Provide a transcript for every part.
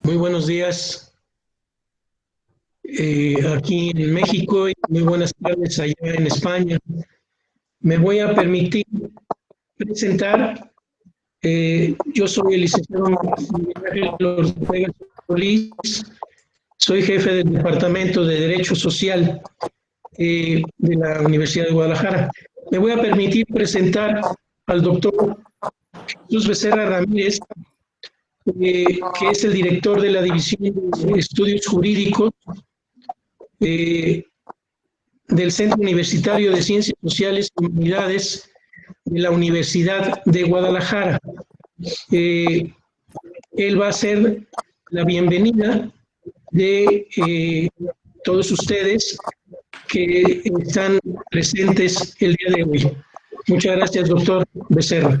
Muy buenos días aquí en México y muy buenas tardes allá en España. Me voy a permitir presentar. Yo soy el licenciado Miguel Ángel Ortega Solís, soy jefe del Departamento de Derecho Social de la Universidad de Guadalajara. Me voy a permitir presentar al doctor Jesús Becerra Ramírez, que es el director de la División de Estudios Jurídicos eh, del Centro Universitario de Ciencias Sociales y Humanidades de la Universidad de Guadalajara. Eh, Él va a hacer la bienvenida de todos ustedes que están presentes el día de hoy. Muchas gracias, doctor Becerra.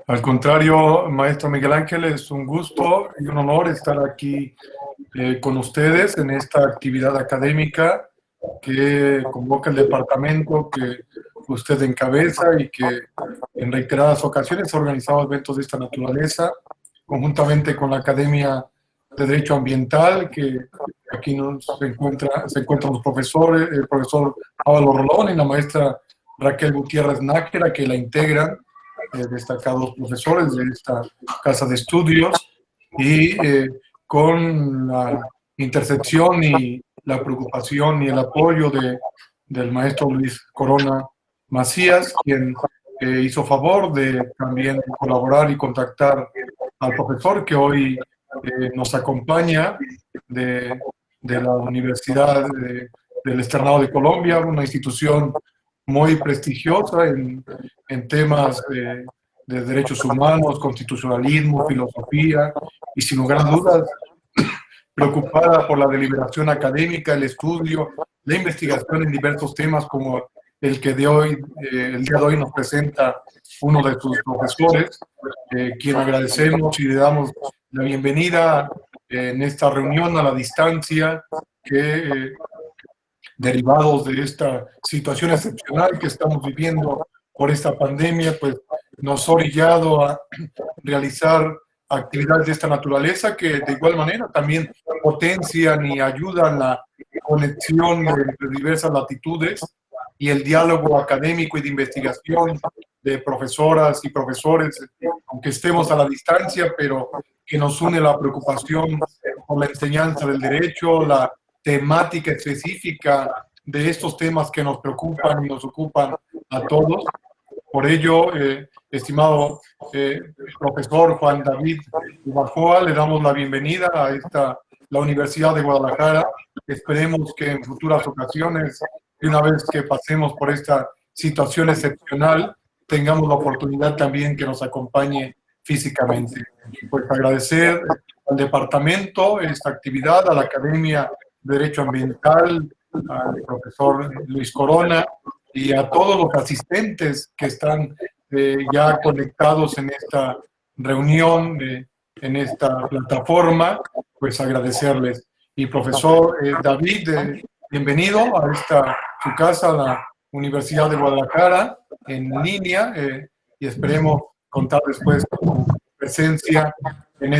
Al contrario, maestro Miguel Ángel, es un gusto y un honor estar aquí con ustedes en esta actividad académica que convoca el departamento que usted encabeza y que en reiteradas ocasiones ha organizado eventos de esta naturaleza, conjuntamente con la Academia de Derecho Ambiental, que aquí se encuentran los profesores, el profesor Pablo Rolón y la maestra Raquel Gutiérrez Nájera, que la integran, destacados profesores de esta casa de estudios, y con la intercepción y la preocupación y el apoyo del maestro Luis Corona Macías, quien hizo favor de también colaborar y contactar al profesor que hoy nos acompaña de la Universidad del Externado de Colombia, una institución muy prestigiosa en temas de derechos humanos, constitucionalismo, filosofía, y sin lugar a dudas preocupada por la deliberación académica, el estudio, la investigación en diversos temas como el que el día de hoy nos presenta uno de sus profesores, quien agradecemos y le damos la bienvenida en esta reunión a la distancia, que derivados de esta situación excepcional que estamos viviendo por esta pandemia, pues nos ha orillado a realizar actividades de esta naturaleza que de igual manera también potencian y ayudan la conexión entre diversas latitudes y el diálogo académico y de investigación de profesoras y profesores, aunque estemos a la distancia, pero que nos une la preocupación por la enseñanza del derecho, la temática específica de estos temas que nos preocupan y nos ocupan a todos. Por ello, estimado profesor Juan David Ubajoa, le damos la bienvenida a la Universidad de Guadalajara. Esperemos que en futuras ocasiones, y una vez que pasemos por esta situación excepcional, tengamos la oportunidad también que nos acompañe físicamente. Pues agradecer al departamento esta actividad, a la Academia de Derecho Ambiental, al profesor Luis Corona y a todos los asistentes que están ya conectados en esta reunión, en esta plataforma, pues agradecerles. Y profesor David, bienvenido a su casa, la Universidad de Guadalajara, en línea, y esperemos contar después con su presencia en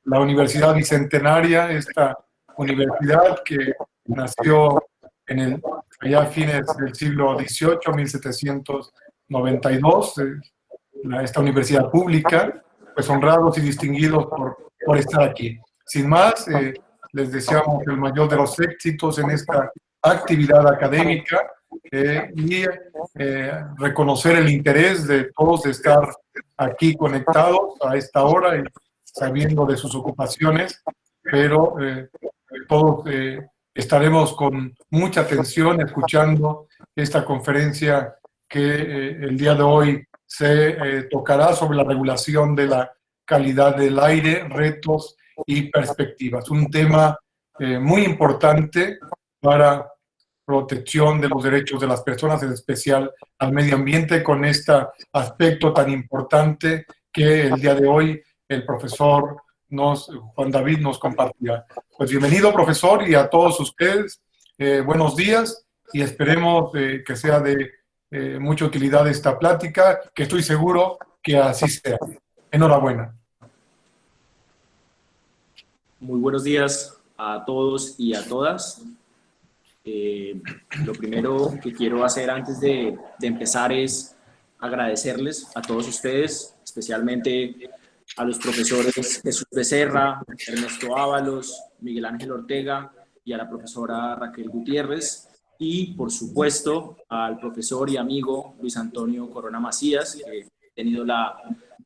la Universidad Bicentenaria, esta universidad que nació allá a fines del siglo XVIII, 1792, esta universidad pública, pues honrados y distinguidos por estar aquí. Sin más, les deseamos el mayor de los éxitos en esta actividad académica y reconocer el interés de todos de estar aquí conectados a esta hora y sabiendo de sus ocupaciones, pero todos estaremos con mucha atención escuchando esta conferencia que el día de hoy se tocará sobre la regulación de la calidad del aire, retos y perspectivas. Un tema muy importante para protección de los derechos de las personas, en especial al medio ambiente, con este aspecto tan importante que el día de hoy el profesor Juan David nos compartirá. Pues bienvenido, profesor, y a todos ustedes, buenos días, y esperemos que sea de mucha utilidad esta plática, que estoy seguro que así sea. Enhorabuena. Muy buenos días a todos y a todas. Lo primero que quiero hacer antes de empezar es agradecerles a todos ustedes, especialmente a los profesores Jesús Becerra, Ernesto Ábalos, Miguel Ángel Ortega y a la profesora Raquel Gutiérrez, y por supuesto al profesor y amigo Luis Antonio Corona Macías, que he tenido la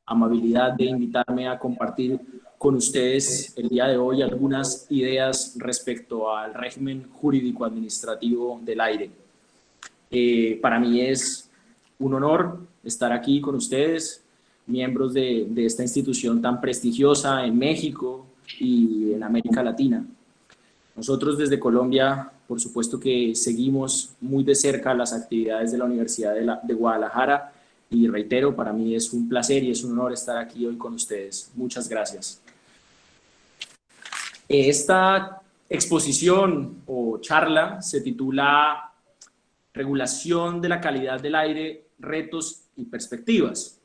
amabilidad de invitarme a compartir con ustedes el día de hoy algunas ideas respecto al régimen jurídico-administrativo del aire. Para mí es un honor estar aquí con ustedes, miembros de esta institución tan prestigiosa en México y en América Latina. Nosotros desde Colombia, por supuesto que seguimos muy de cerca las actividades de la Universidad de Guadalajara, y reitero, para mí es un placer y es un honor estar aquí hoy con ustedes. Muchas gracias. Esta exposición o charla se titula Regulación de la calidad del aire, retos y perspectivas.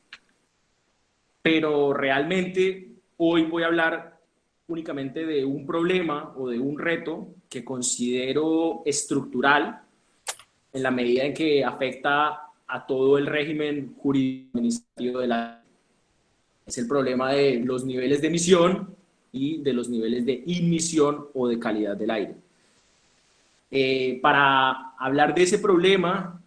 Pero realmente hoy voy a hablar únicamente de un problema o de un reto que considero estructural en la medida en que afecta a todo el régimen jurídico administrativo del aire. Es el problema de los niveles de emisión y de los niveles de inmisión o de calidad del aire. Para hablar de ese problema,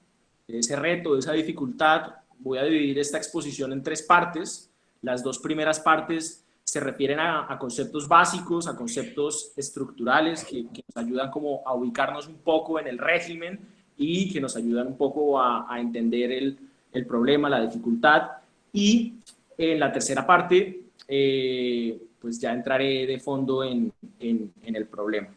de ese reto, de esa dificultad, voy a dividir esta exposición en 3 partes. Las 2 primeras partes se refieren a conceptos básicos, a conceptos estructurales que nos ayudan como a ubicarnos un poco en el régimen y que nos ayudan un poco a entender el problema, la dificultad. Y en la tercera parte, pues ya entraré de fondo en el problema.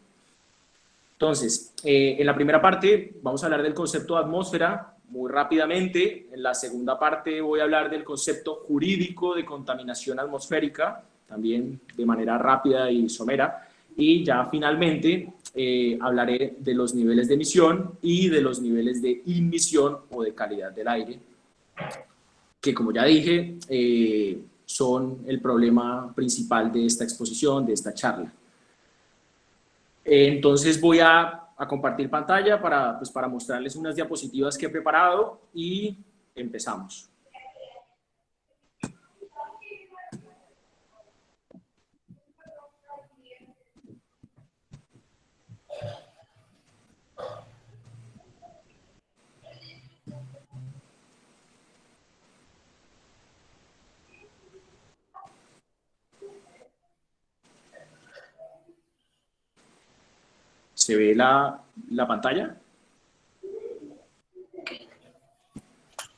Entonces, en la primera parte vamos a hablar del concepto de atmósfera muy rápidamente. En la segunda parte voy a hablar del concepto jurídico de contaminación atmosférica, también de manera rápida y somera. Y ya finalmente hablaré de los niveles de emisión y de los niveles de inmisión o de calidad del aire, que como ya dije, son el problema principal de esta exposición, de esta charla. Entonces voy a compartir pantalla para mostrarles unas diapositivas que he preparado y empezamos. ¿Se ve la pantalla?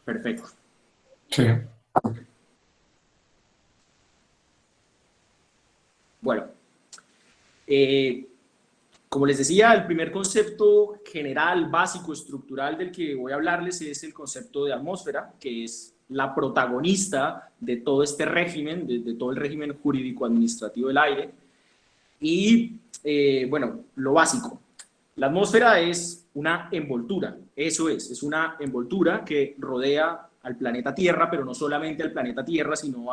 Perfecto. Sí. Bueno, como les decía, el primer concepto general, básico, estructural del que voy a hablarles es el concepto de atmósfera, que es la protagonista de todo este régimen, de todo el régimen jurídico-administrativo del aire. Y bueno, lo básico. La atmósfera es una envoltura, eso es una envoltura que rodea al planeta Tierra, pero no solamente al planeta Tierra, sino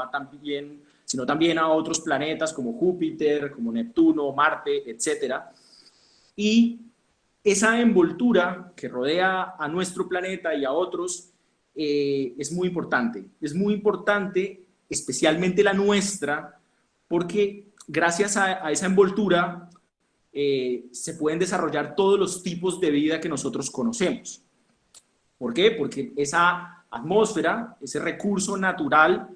también a otros planetas como Júpiter, como Neptuno, Marte, etc. Y esa envoltura que rodea a nuestro planeta y a otros es muy importante, especialmente la nuestra, porque gracias a esa envoltura se pueden desarrollar todos los tipos de vida que nosotros conocemos. ¿Por qué? Porque esa atmósfera, ese recurso natural,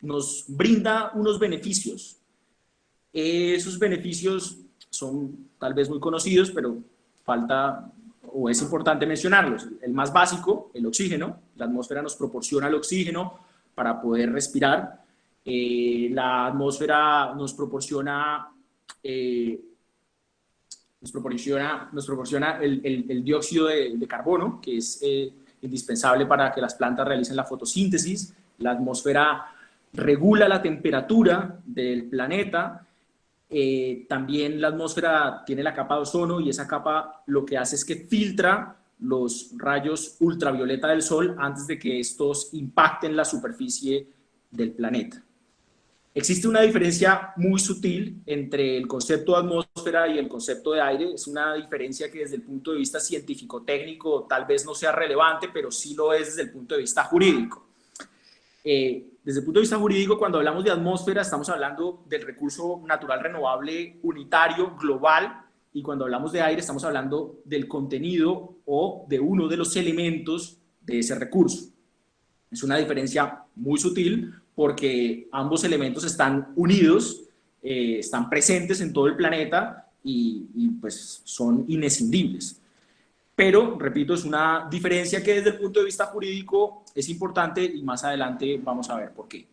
nos brinda unos beneficios. Esos beneficios son tal vez muy conocidos, pero falta o es importante mencionarlos. El más básico, el oxígeno. La atmósfera nos proporciona el oxígeno para poder respirar. La atmósfera nos proporciona el dióxido de carbono, que es indispensable para que las plantas realicen la fotosíntesis. La atmósfera regula la temperatura del planeta. También la atmósfera tiene la capa de ozono, y esa capa lo que hace es que filtra los rayos ultravioleta del sol antes de que estos impacten la superficie del planeta. Existe una diferencia muy sutil entre el concepto de atmósfera y el concepto de aire. Es una diferencia que desde el punto de vista científico-técnico tal vez no sea relevante, pero sí lo es desde el punto de vista jurídico. Desde el punto de vista jurídico, cuando hablamos de atmósfera, estamos hablando del recurso natural renovable unitario, global, y cuando hablamos de aire, estamos hablando del contenido o de uno de los elementos de ese recurso. Es una diferencia muy sutil porque ambos elementos están unidos, están presentes en todo el planeta y pues son inescindibles. Pero, repito, es una diferencia que desde el punto de vista jurídico es importante y más adelante vamos a ver por qué.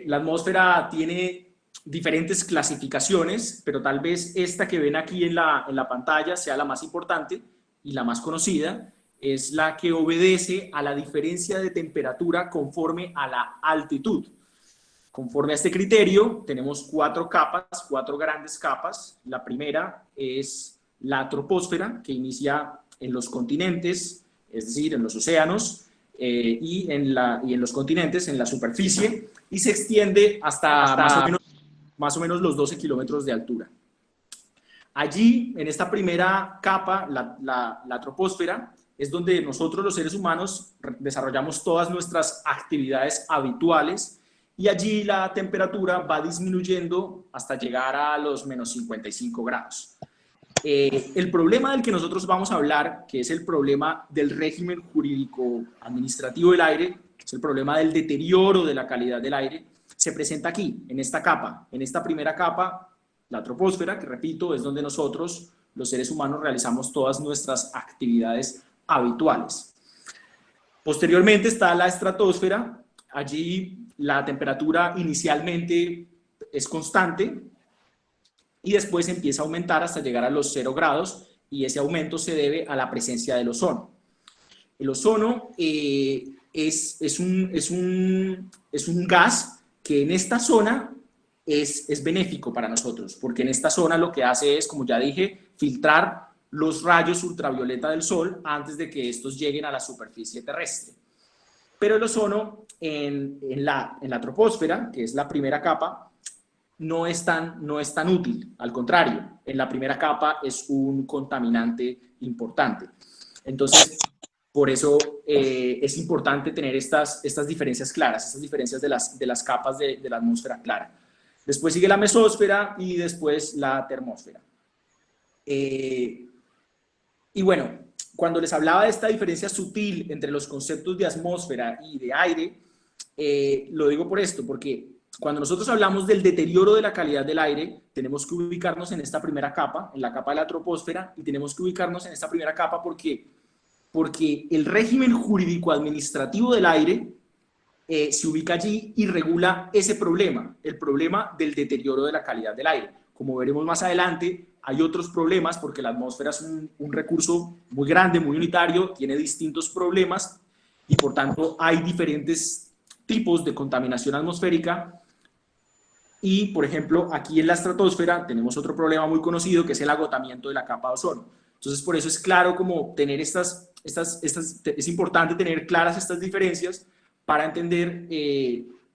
La atmósfera tiene diferentes clasificaciones, pero tal vez esta que ven aquí en la pantalla sea la más importante y la más conocida. Es la que obedece a la diferencia de temperatura conforme a la altitud. Conforme a este criterio, tenemos 4 capas, 4 grandes capas. La primera es la troposfera, que inicia en los continentes, es decir, en los océanos, y en los continentes, en la superficie, y se extiende hasta más o menos los 12 kilómetros de altura. Allí, en esta primera capa, la troposfera, es donde nosotros los seres humanos desarrollamos todas nuestras actividades habituales y allí la temperatura va disminuyendo hasta llegar a los menos 55 grados. El problema del que nosotros vamos a hablar, que es el problema del régimen jurídico administrativo del aire, es el problema del deterioro de la calidad del aire, se presenta aquí, en esta capa, en esta primera capa, la troposfera, que repito, es donde nosotros, los seres humanos, realizamos todas nuestras actividades habituales. Posteriormente está la estratosfera. Allí la temperatura inicialmente es constante y después empieza a aumentar hasta llegar a los 0 grados y ese aumento se debe a la presencia del ozono. El ozono es un gas que en esta zona es benéfico para nosotros, porque en esta zona lo que hace es, como ya dije, filtrar los rayos ultravioleta del sol antes de que estos lleguen a la superficie terrestre. Pero el ozono en la troposfera, que es la primera capa, no es tan útil. Al contrario, en la primera capa es un contaminante importante. Entonces, por eso es importante tener estas diferencias claras, estas diferencias de las capas de la atmósfera clara. Después sigue la mesósfera y después la termósfera. Y bueno, cuando les hablaba de esta diferencia sutil entre los conceptos de atmósfera y de aire, lo digo por esto, porque cuando nosotros hablamos del deterioro de la calidad del aire, tenemos que ubicarnos en esta primera capa, en la capa de la troposfera, y tenemos que ubicarnos en esta primera capa porque el régimen jurídico-administrativo del aire se ubica allí y regula ese problema, el problema del deterioro de la calidad del aire. Como veremos más adelante, hay otros problemas porque la atmósfera es un recurso muy grande, muy unitario, tiene distintos problemas y por tanto hay diferentes tipos de contaminación atmosférica. Y, por ejemplo, aquí en la estratosfera tenemos otro problema muy conocido que es el agotamiento de la capa de ozono. Entonces, por eso es claro como tener es importante tener claras estas diferencias para entender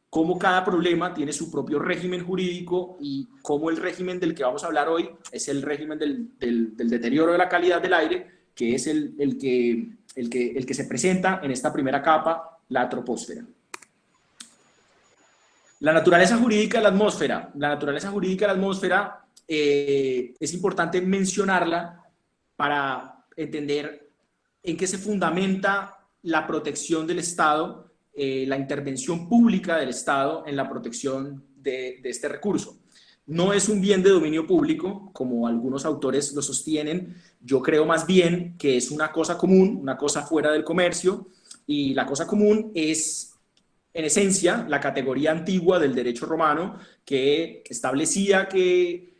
cómo cada problema tiene su propio régimen jurídico y cómo el régimen del que vamos a hablar hoy es el régimen del deterioro de la calidad del aire, que es el que se presenta en esta primera capa, la troposfera. La naturaleza jurídica de la atmósfera. La naturaleza jurídica de la atmósfera es importante mencionarla para entender en qué se fundamenta la protección del Estado, la intervención pública del Estado en la protección de este recurso. No es un bien de dominio público, como algunos autores lo sostienen. Yo creo más bien que es una cosa común, una cosa fuera del comercio, y la cosa común es, en esencia, la categoría antigua del derecho romano que establecía que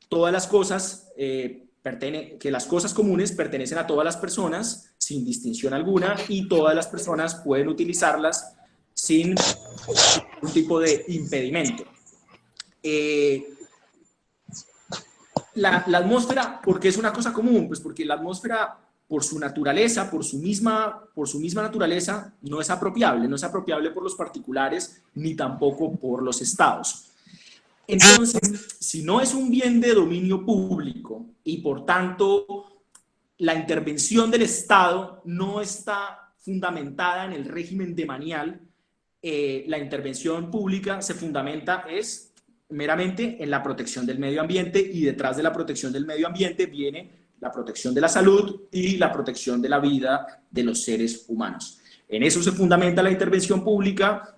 todas las cosas, que las cosas comunes pertenecen a todas las personas sin distinción alguna y todas las personas pueden utilizarlas sin ningún tipo de impedimento. La atmósfera, ¿por qué es una cosa común? Pues porque la atmósfera por su naturaleza, por su misma naturaleza, no es apropiable por los particulares ni tampoco por los estados. Entonces, si no es un bien de dominio público y por tanto la intervención del Estado no está fundamentada en el régimen demanial, la intervención pública se fundamenta meramente en la protección del medio ambiente, y detrás de la protección del medio ambiente viene la protección de la salud y la protección de la vida de los seres humanos. En eso se fundamenta la intervención pública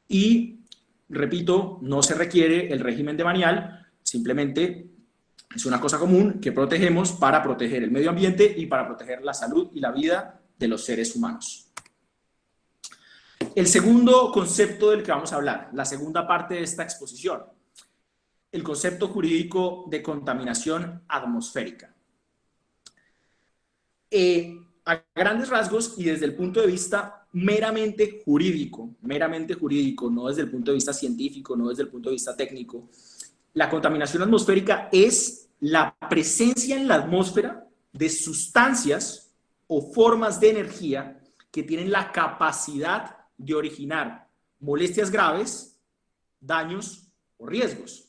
y, repito, no se requiere el régimen demanial, simplemente es una cosa común que protegemos para proteger el medio ambiente y para proteger la salud y la vida de los seres humanos. El segundo concepto del que vamos a hablar, la segunda parte de esta exposición, el concepto jurídico de contaminación atmosférica. A grandes rasgos y desde el punto de vista meramente jurídico, no desde el punto de vista científico, no desde el punto de vista técnico, la contaminación atmosférica es la presencia en la atmósfera de sustancias o formas de energía que tienen la capacidad de originar molestias graves, daños o riesgos.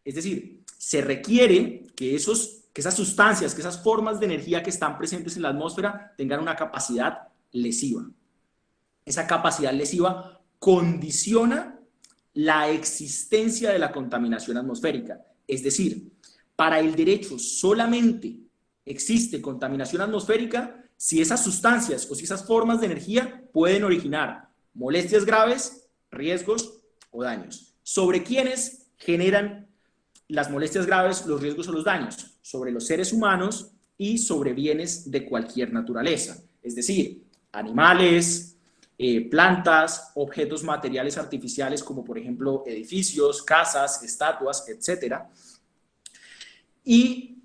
Es decir, se requiere que esas sustancias, que esas formas de energía que están presentes en la atmósfera tengan una capacidad lesiva. Esa capacidad lesiva condiciona la existencia de la contaminación atmosférica. Es decir, para el derecho solamente existe contaminación atmosférica si esas sustancias o si esas formas de energía pueden originar molestias graves, riesgos o daños. ¿Sobre quiénes generan las molestias graves, los riesgos o los daños? Sobre los seres humanos y sobre bienes de cualquier naturaleza. Es decir, animales, plantas, objetos materiales artificiales como por ejemplo edificios, casas, estatuas, etc. Y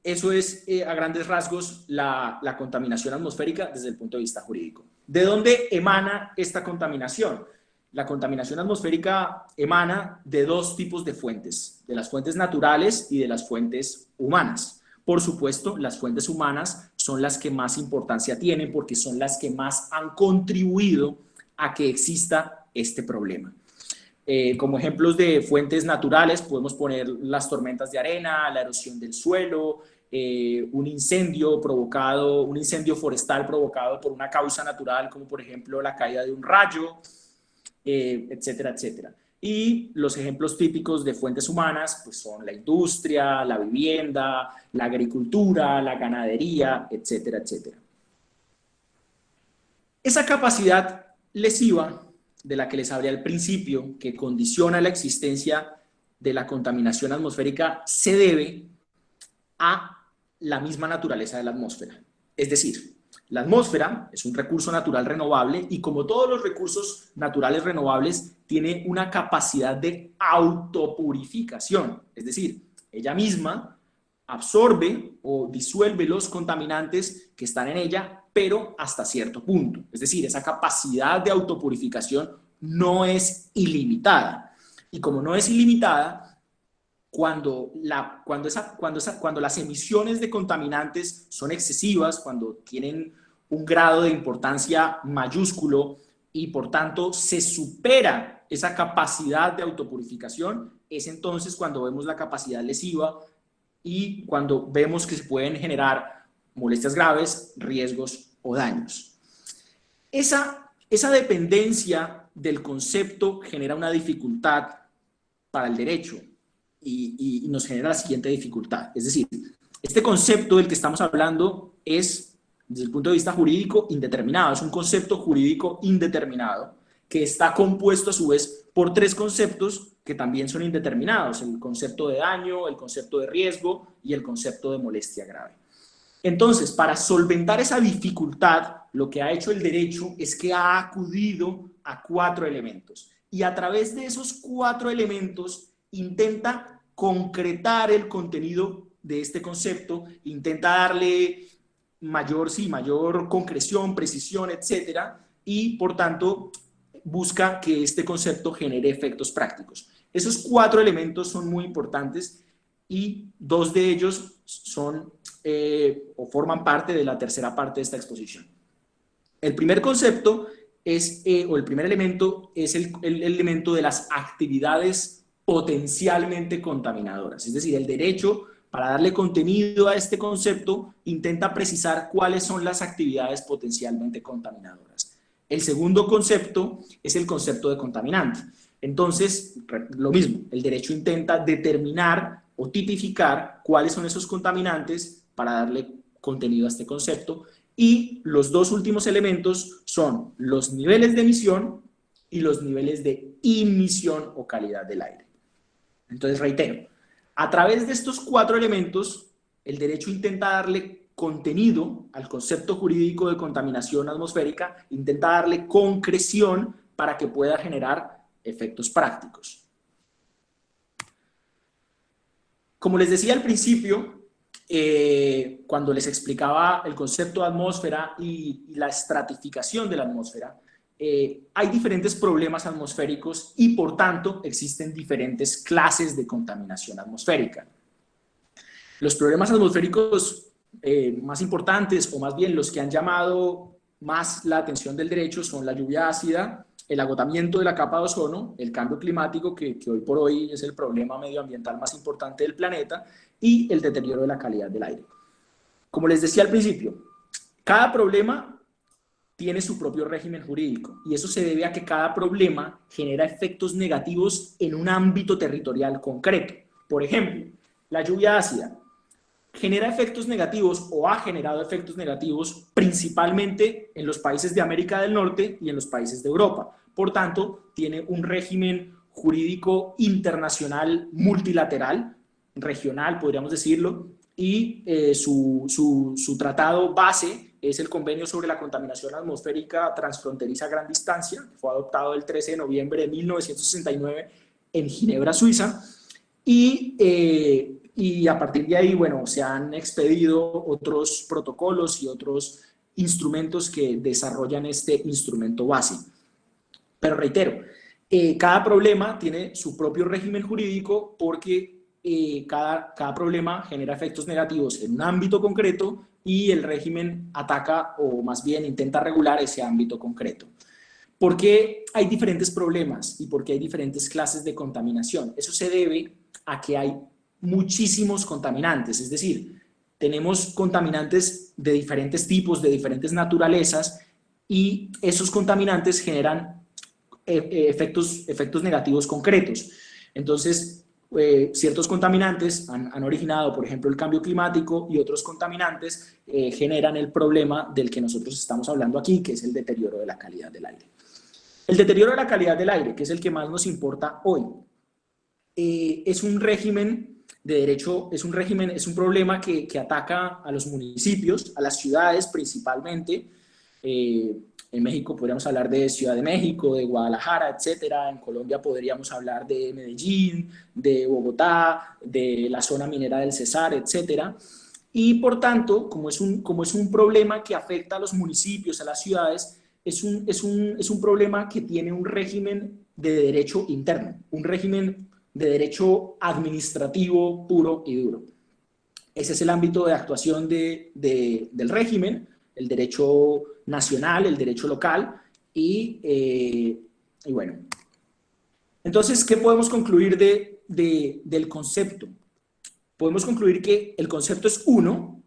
eso es a grandes rasgos la contaminación atmosférica desde el punto de vista jurídico. ¿De dónde emana esta contaminación? La contaminación atmosférica emana de dos tipos de fuentes, de las fuentes naturales y de las fuentes humanas. Por supuesto, las fuentes humanas son las que más importancia tienen porque son las que más han contribuido a que exista este problema. Como ejemplos de fuentes naturales podemos poner las tormentas de arena, la erosión del suelo, un incendio forestal provocado por una causa natural como por ejemplo la caída de un rayo, etcétera, etcétera. Y los ejemplos típicos de fuentes humanas pues son la industria, la vivienda, la agricultura, la ganadería, etcétera, etcétera. Esa capacidad lesiva de la que les hablé al principio, que condiciona la existencia de la contaminación atmosférica, se debe a la misma naturaleza de la atmósfera. Es decir, la atmósfera es un recurso natural renovable y como todos los recursos naturales renovables tiene una capacidad de autopurificación, es decir, ella misma absorbe o disuelve los contaminantes que están en ella, pero hasta cierto punto. Es decir, esa capacidad de autopurificación no es ilimitada. Y como no es ilimitada, cuando las emisiones de contaminantes son excesivas, cuando tienen un grado de importancia mayúsculo y por tanto se supera esa capacidad de autopurificación, es entonces cuando vemos la capacidad lesiva y cuando vemos que se pueden generar molestias graves, riesgos o daños. Esa dependencia del concepto genera una dificultad para el derecho y nos genera la siguiente dificultad. Es decir, este concepto del que estamos hablando es, desde el punto de vista jurídico, indeterminado. Es un concepto jurídico indeterminado que está compuesto a su vez por tres conceptos que también son indeterminados: el concepto de daño, el concepto de riesgo y el concepto de molestia grave. Entonces, para solventar esa dificultad, lo que ha hecho el derecho es que ha acudido a 4 elementos y a través de esos 4 elementos intenta concretar el contenido de este concepto, intenta darle mayor concreción, precisión, etcétera, y por tanto busca que este concepto genere efectos prácticos. Esos 4 elementos son muy importantes y 2 de ellos son o forman parte de la tercera parte de esta exposición. El primer concepto o el primer elemento es el elemento de las actividades potencialmente contaminadoras. Es decir, el derecho, para darle contenido a este concepto, intenta precisar cuáles son las actividades potencialmente contaminadoras. El segundo concepto es el concepto de contaminante. Entonces, lo mismo, el derecho intenta determinar o tipificar cuáles son esos contaminantes para darle contenido a este concepto. Y los dos últimos elementos son los niveles de emisión y los niveles de imisión o calidad del aire. Entonces, reitero, a través de estos cuatro elementos, el derecho intenta darle contenido al concepto jurídico de contaminación atmosférica, intenta darle concreción para que pueda generar efectos prácticos. Como les decía al principio, cuando les explicaba el concepto de atmósfera y la estratificación de la atmósfera, hay diferentes problemas atmosféricos y por tanto existen diferentes clases de contaminación atmosférica. Los problemas atmosféricos más importantes, o más bien los que han llamado más la atención del derecho, son la lluvia ácida, el agotamiento de la capa de ozono, el cambio climático, que hoy por hoy es el problema medioambiental más importante del planeta, y el deterioro de la calidad del aire. Como les decía al principio, cada problema tiene su propio régimen jurídico, y eso se debe a que cada problema genera efectos negativos en un ámbito territorial concreto. Por ejemplo, la lluvia ácida genera efectos negativos o ha generado efectos negativos principalmente en los países de América del Norte y en los países de Europa. Por tanto, tiene un régimen jurídico internacional multilateral, regional, podríamos decirlo, y su tratado base es el Convenio sobre la Contaminación Atmosférica Transfronteriza a Gran Distancia, que fue adoptado el 13 de noviembre de 1969 en Ginebra, Suiza, y a partir de ahí, bueno, se han expedido otros protocolos y otros instrumentos que desarrollan este instrumento base. Pero reitero, cada problema tiene su propio régimen jurídico porque cada problema genera efectos negativos en un ámbito concreto y el régimen ataca o más bien intenta regular ese ámbito concreto. ¿Por qué hay diferentes problemas y por qué hay diferentes clases de contaminación? Eso se debe a que hay muchísimos contaminantes, es decir, tenemos contaminantes de diferentes tipos, de diferentes naturalezas, y esos contaminantes generan efectos negativos concretos. Entonces, ciertos contaminantes han originado, por ejemplo, el cambio climático, y otros contaminantes generan el problema del que nosotros estamos hablando aquí, que es el deterioro de la calidad del aire. El deterioro de la calidad del aire, que es el que más nos importa hoy, es un régimen de derecho, es un problema que ataca a los municipios, a las ciudades principalmente. En México podríamos hablar de Ciudad de México, de Guadalajara, etcétera. En Colombia podríamos hablar de Medellín, de Bogotá, de la zona minera del Cesar, etcétera. Y por tanto, como es un problema que afecta a los municipios, a las ciudades, es un problema que tiene un régimen de derecho interno, un régimen de derecho administrativo puro y duro. Ese es el ámbito de actuación del régimen, el derecho nacional, el derecho local, y bueno. Entonces, ¿qué podemos concluir del concepto? Podemos concluir que el concepto es uno,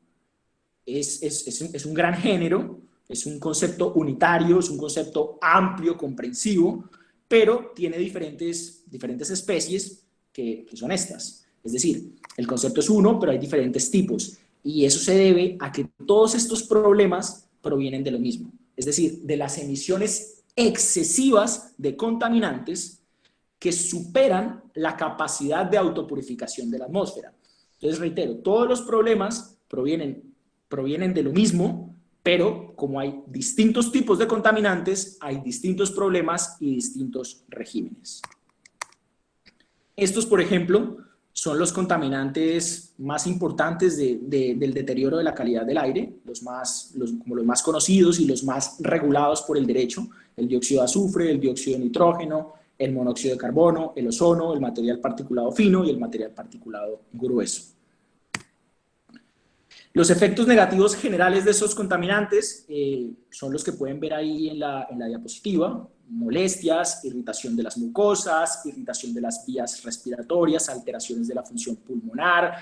es un gran género, es un concepto unitario, es un concepto amplio, comprensivo, pero tiene diferentes especies que son estas. Es decir, el concepto es uno, pero hay diferentes tipos. Y eso se debe a que todos estos problemas provienen de lo mismo. Es decir, de las emisiones excesivas de contaminantes que superan la capacidad de autopurificación de la atmósfera. Entonces, reitero, todos los problemas provienen de lo mismo, pero como hay distintos tipos de contaminantes, hay distintos problemas y distintos regímenes. Estos, por ejemplo, son los contaminantes más importantes del deterioro de la calidad del aire, como los más conocidos y los más regulados por el derecho: el dióxido de azufre, el dióxido de nitrógeno, el monóxido de carbono, el ozono, el material particulado fino y el material particulado grueso. Los efectos negativos generales de esos contaminantes son los que pueden ver ahí en la diapositiva: molestias, irritación de las mucosas, irritación de las vías respiratorias, alteraciones de la función pulmonar,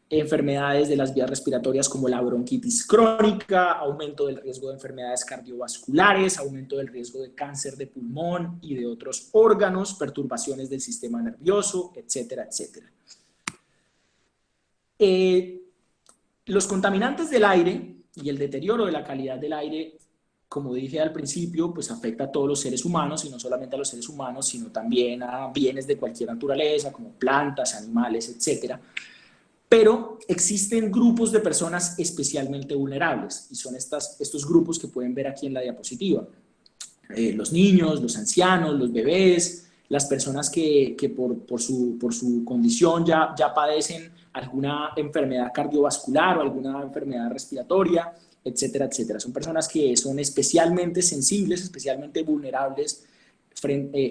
enfermedades de las vías respiratorias como la bronquitis crónica, aumento del riesgo de enfermedades cardiovasculares, aumento del riesgo de cáncer de pulmón y de otros órganos, perturbaciones del sistema nervioso, etcétera, etcétera. Los contaminantes del aire y el deterioro de la calidad del aire, como dije al principio, pues afecta a todos los seres humanos, y no solamente a los seres humanos, sino también a bienes de cualquier naturaleza, como plantas, animales, etcétera. Pero existen grupos de personas especialmente vulnerables, y son estos grupos que pueden ver aquí en la diapositiva. Los niños, los ancianos, los bebés, las personas que por su condición ya padecen alguna enfermedad cardiovascular o alguna enfermedad respiratoria, etcétera, etcétera. Son personas que son especialmente sensibles, especialmente vulnerables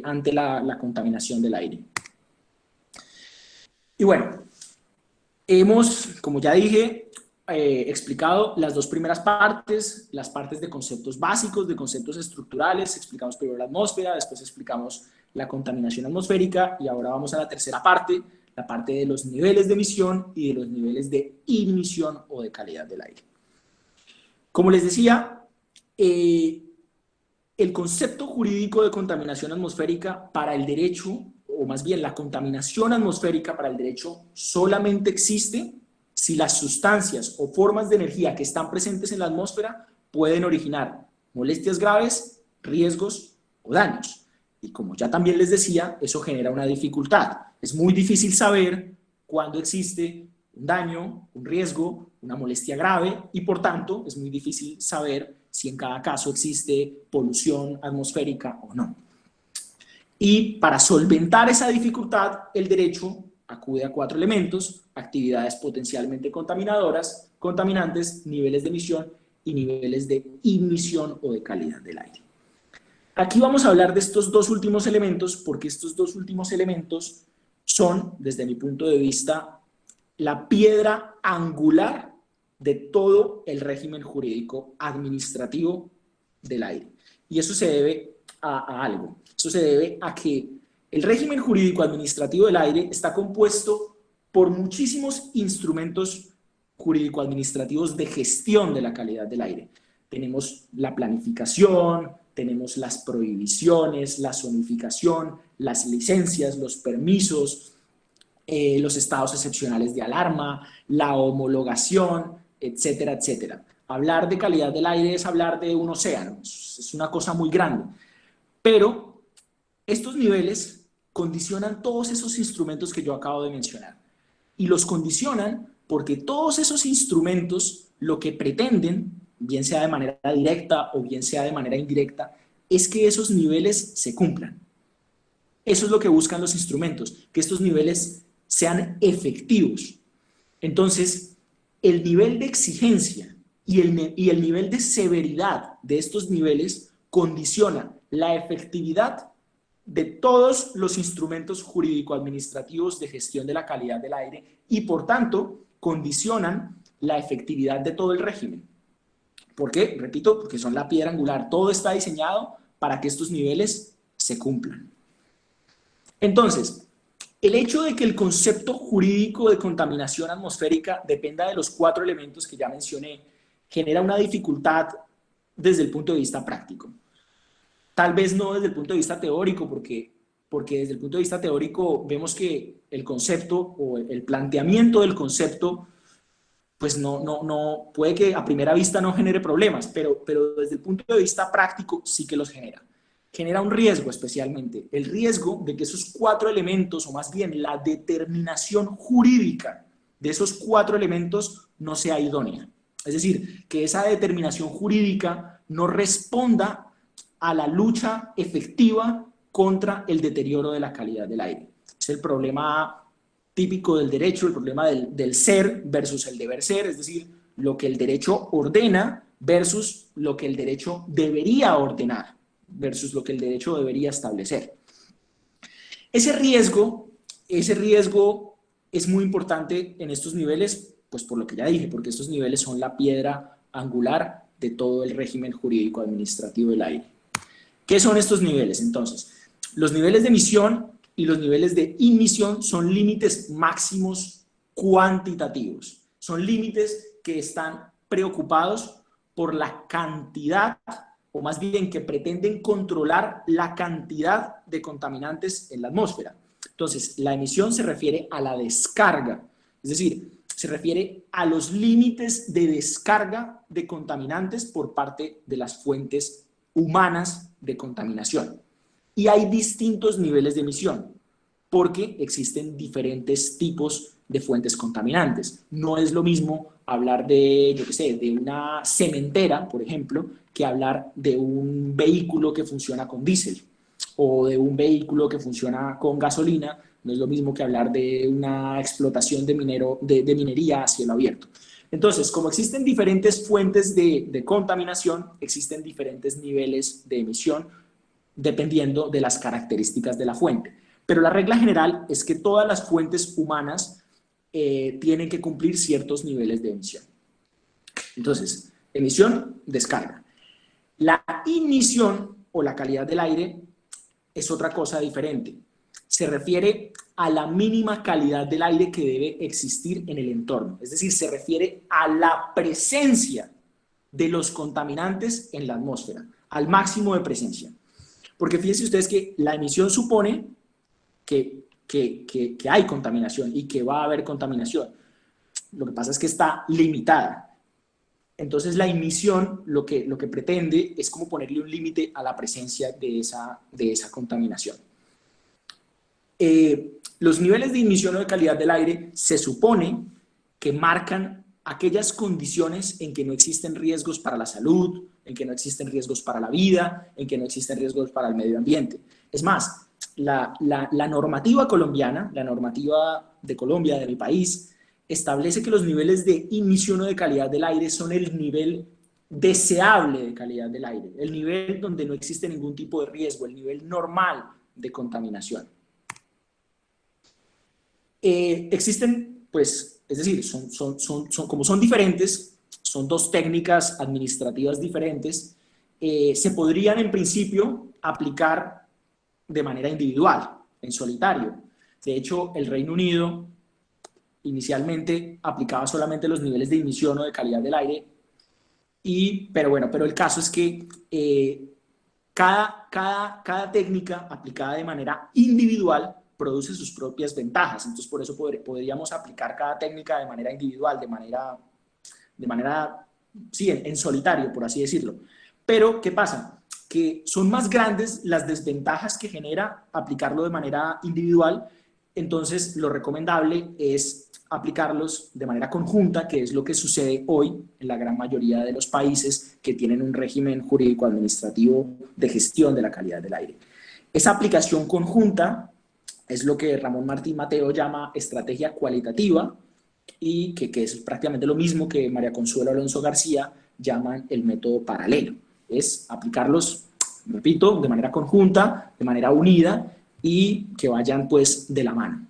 ante la contaminación del aire. Y bueno, hemos, como ya dije, explicado las dos primeras partes, las partes de conceptos básicos, de conceptos estructurales. Explicamos primero la atmósfera, después explicamos la contaminación atmosférica, y ahora vamos a la tercera parte, la parte de los niveles de emisión y de los niveles de inhibición o de calidad del aire. Como les decía, el concepto jurídico de contaminación atmosférica para el derecho, o más bien la contaminación atmosférica para el derecho, solamente existe si las sustancias o formas de energía que están presentes en la atmósfera pueden originar molestias graves, riesgos o daños. Y como ya también les decía, eso genera una dificultad. Es muy difícil saber cuándo existe un daño, un riesgo, una molestia grave, y por tanto es muy difícil saber si en cada caso existe polución atmosférica o no. Y para solventar esa dificultad, el derecho acude a 4 elementos: actividades potencialmente contaminadoras, contaminantes, niveles de emisión y niveles de inhibición o de calidad del aire. Aquí vamos a hablar de estos dos últimos elementos, porque estos dos últimos elementos son, desde mi punto de vista, la piedra angular de todo el régimen jurídico administrativo del aire. Y eso se debe a algo. Eso se debe a que el régimen jurídico administrativo del aire está compuesto por muchísimos instrumentos jurídico-administrativos de gestión de la calidad del aire. Tenemos la planificación, tenemos las prohibiciones, la zonificación, las licencias, los permisos, los estados excepcionales de alarma, la homologación, etcétera, etcétera. Hablar de calidad del aire es hablar de un océano, es una cosa muy grande. Pero estos niveles condicionan todos esos instrumentos que yo acabo de mencionar. Y los condicionan porque todos esos instrumentos lo que pretenden, bien sea de manera directa o bien sea de manera indirecta, es que esos niveles se cumplan. Eso es lo que buscan los instrumentos, que estos niveles sean efectivos. Entonces, el nivel de exigencia y el nivel de severidad de estos niveles condiciona la efectividad de todos los instrumentos jurídico-administrativos de gestión de la calidad del aire, y por tanto condicionan la efectividad de todo el régimen. ¿Por qué? Repito, porque son la piedra angular. Todo está diseñado para que estos niveles se cumplan. Entonces, el hecho de que el concepto jurídico de contaminación atmosférica dependa de los 4 elementos que ya mencioné genera una dificultad desde el punto de vista práctico. Tal vez no desde el punto de vista teórico, porque desde el punto de vista teórico vemos que el concepto o el planteamiento del concepto pues no puede que a primera vista no genere problemas, pero desde el punto de vista práctico sí que los genera. Genera un riesgo especialmente, el riesgo de que esos 4 elementos, o más bien la determinación jurídica de esos 4 elementos no sea idónea. Es decir, que esa determinación jurídica no responda a la lucha efectiva contra el deterioro de la calidad del aire. Es el problema típico del derecho, el problema del ser versus el deber ser, es decir, lo que el derecho ordena versus lo que el derecho debería ordenar, versus lo que el derecho debería establecer. Ese riesgo es muy importante en estos niveles Pues por lo que ya dije, porque estos niveles son la piedra angular de todo el régimen jurídico administrativo del aire. ¿Qué son estos niveles? Entonces, los niveles de emisión y los niveles de inmisión son límites máximos cuantitativos. Son límites que están preocupados por la cantidad, o más bien que pretenden controlar la cantidad de contaminantes en la atmósfera. Entonces, la emisión se refiere a la descarga, es decir, se refiere a los límites de descarga de contaminantes por parte de las fuentes humanas de contaminación. Y hay distintos niveles de emisión, porque existen diferentes tipos de fuentes contaminantes. No es lo mismo hablar de, yo qué sé, de una cementera, por ejemplo, que hablar de un vehículo que funciona con diésel o de un vehículo que funciona con gasolina. No es lo mismo que hablar de una explotación de minería a cielo abierto. Entonces, como existen diferentes fuentes de contaminación, existen diferentes niveles de emisión dependiendo de las características de la fuente. Pero la regla general es que todas las fuentes humanas tienen que cumplir ciertos niveles de emisión. Entonces, emisión, descarga. La inmisión o la calidad del aire es otra cosa diferente. Se refiere a la mínima calidad del aire que debe existir en el entorno. Es decir, se refiere a la presencia de los contaminantes en la atmósfera, al máximo de presencia. Porque fíjense ustedes que la emisión supone que hay contaminación y que va a haber contaminación. Lo que pasa es que está limitada. Entonces la emisión lo que pretende es como ponerle un límite a la presencia de esa contaminación. Los niveles de emisión o de calidad del aire se supone que marcan aquellas condiciones en que no existen riesgos para la salud, en que no existen riesgos para la vida, en que no existen riesgos para el medio ambiente. Es más, la normativa colombiana, la normativa de Colombia, de mi país, establece que los niveles de emisión o de calidad del aire son el nivel deseable de calidad del aire, el nivel donde no existe ningún tipo de riesgo, el nivel normal de contaminación. Existen, pues, es decir, como son diferentes, son dos técnicas administrativas diferentes, se podrían en principio aplicar de manera individual, en solitario. De hecho, el Reino Unido inicialmente aplicaba solamente los niveles de emisión o de calidad del aire, pero el caso es que cada técnica aplicada de manera individual produce sus propias ventajas. Entonces, por eso podríamos aplicar cada técnica de manera individual, sí, en solitario, por así decirlo. Pero, ¿qué pasa? Que son más grandes las desventajas que genera aplicarlo de manera individual. Entonces, lo recomendable es aplicarlos de manera conjunta, que es lo que sucede hoy en la gran mayoría de los países que tienen un régimen jurídico administrativo de gestión de la calidad del aire. Esa aplicación conjunta es lo que Ramón Martín Mateo llama estrategia cualitativa y que es prácticamente lo mismo que María Consuelo Alonso García llaman el método paralelo. Es aplicarlos, repito, de manera conjunta, de manera unida y que vayan pues de la mano.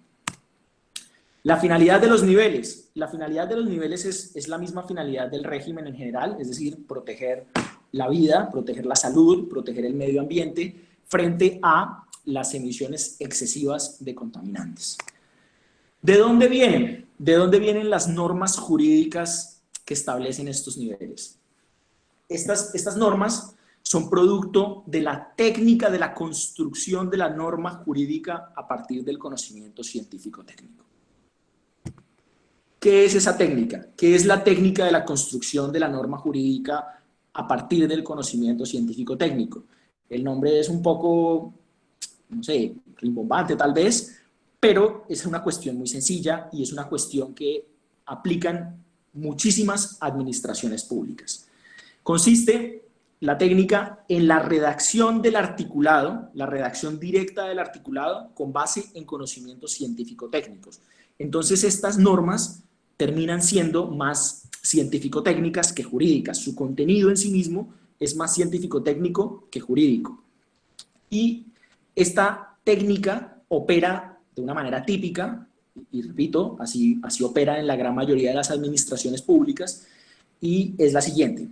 La finalidad de los niveles. La finalidad de los niveles es la misma finalidad del régimen en general, es decir, proteger la vida, proteger la salud, proteger el medio ambiente frente a las emisiones excesivas de contaminantes. ¿De dónde vienen? ¿De dónde vienen las normas jurídicas que establecen estos niveles? Estas normas son producto de la técnica de la construcción de la norma jurídica a partir del conocimiento científico-técnico. ¿Qué es esa técnica? ¿Qué es la técnica de la construcción de la norma jurídica a partir del conocimiento científico-técnico? El nombre es un poco, no sé, rimbombante tal vez, pero es una cuestión muy sencilla y es una cuestión que aplican muchísimas administraciones públicas. Consiste la técnica en la redacción del articulado, la redacción directa del articulado con base en conocimientos científico-técnicos. Entonces estas normas terminan siendo más científico-técnicas que jurídicas. Su contenido en sí mismo es más científico-técnico que jurídico. Y esta técnica opera de una manera típica y repito, así opera en la gran mayoría de las administraciones públicas, y es la siguiente.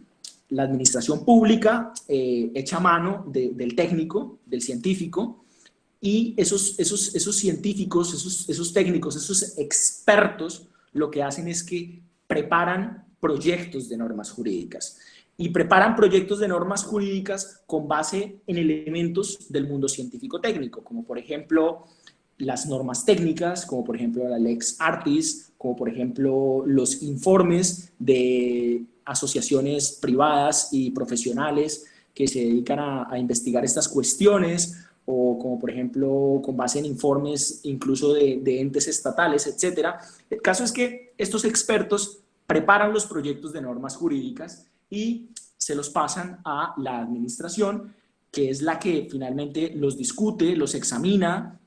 La administración pública echa mano del técnico, del científico, y esos científicos, esos técnicos, esos expertos, lo que hacen es que preparan proyectos de normas jurídicas. Y preparan proyectos de normas jurídicas con base en elementos del mundo científico-técnico, como por ejemplo las normas técnicas, como por ejemplo la Lex Artis, como por ejemplo los informes de asociaciones privadas y profesionales que se dedican a investigar estas cuestiones, o como por ejemplo con base en informes incluso de entes estatales, etc. El caso es que estos expertos preparan los proyectos de normas jurídicas y se los pasan a la administración, que es la que finalmente los discute, los examina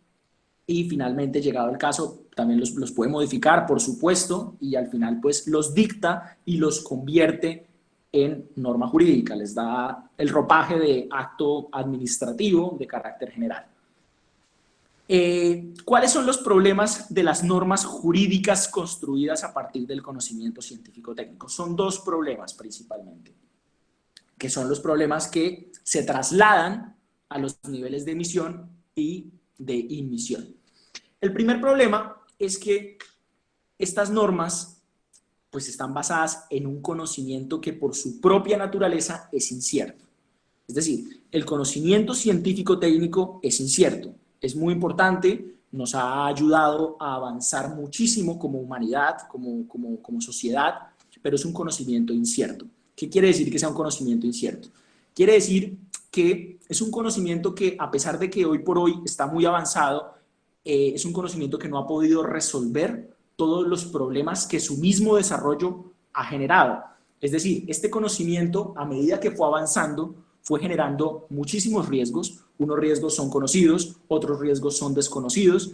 y finalmente, llegado el caso, también los puede modificar, por supuesto, y al final pues los dicta y los convierte en norma jurídica, les da el ropaje de acto administrativo de carácter general. ¿Cuáles son los problemas de las normas jurídicas construidas a partir del conocimiento científico-técnico? Son dos problemas principalmente, que son los problemas que se trasladan a los niveles de emisión y de inmisión. El primer problema es que estas normas pues están basadas en un conocimiento que por su propia naturaleza es incierto. Es decir, el conocimiento científico-técnico es incierto, es muy importante, nos ha ayudado a avanzar muchísimo como humanidad, como sociedad, pero es un conocimiento incierto. ¿Qué quiere decir que sea un conocimiento incierto? Quiere decir que es un conocimiento que, a pesar de que hoy por hoy está muy avanzado, es un conocimiento que no ha podido resolver todos los problemas que su mismo desarrollo ha generado. Es decir, este conocimiento, a medida que fue avanzando, fue generando muchísimos riesgos. Unos riesgos son conocidos, otros riesgos son desconocidos,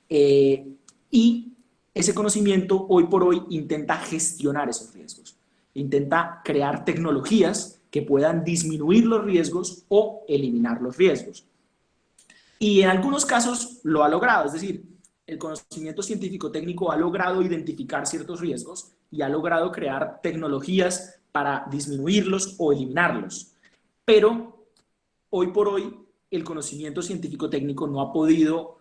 y ese conocimiento hoy por hoy intenta gestionar esos riesgos. Intenta crear tecnologías que puedan disminuir los riesgos o eliminar los riesgos. Y en algunos casos lo ha logrado, es decir, el conocimiento científico-técnico ha logrado identificar ciertos riesgos y ha logrado crear tecnologías para disminuirlos o eliminarlos. Pero hoy por hoy el conocimiento científico-técnico no ha podido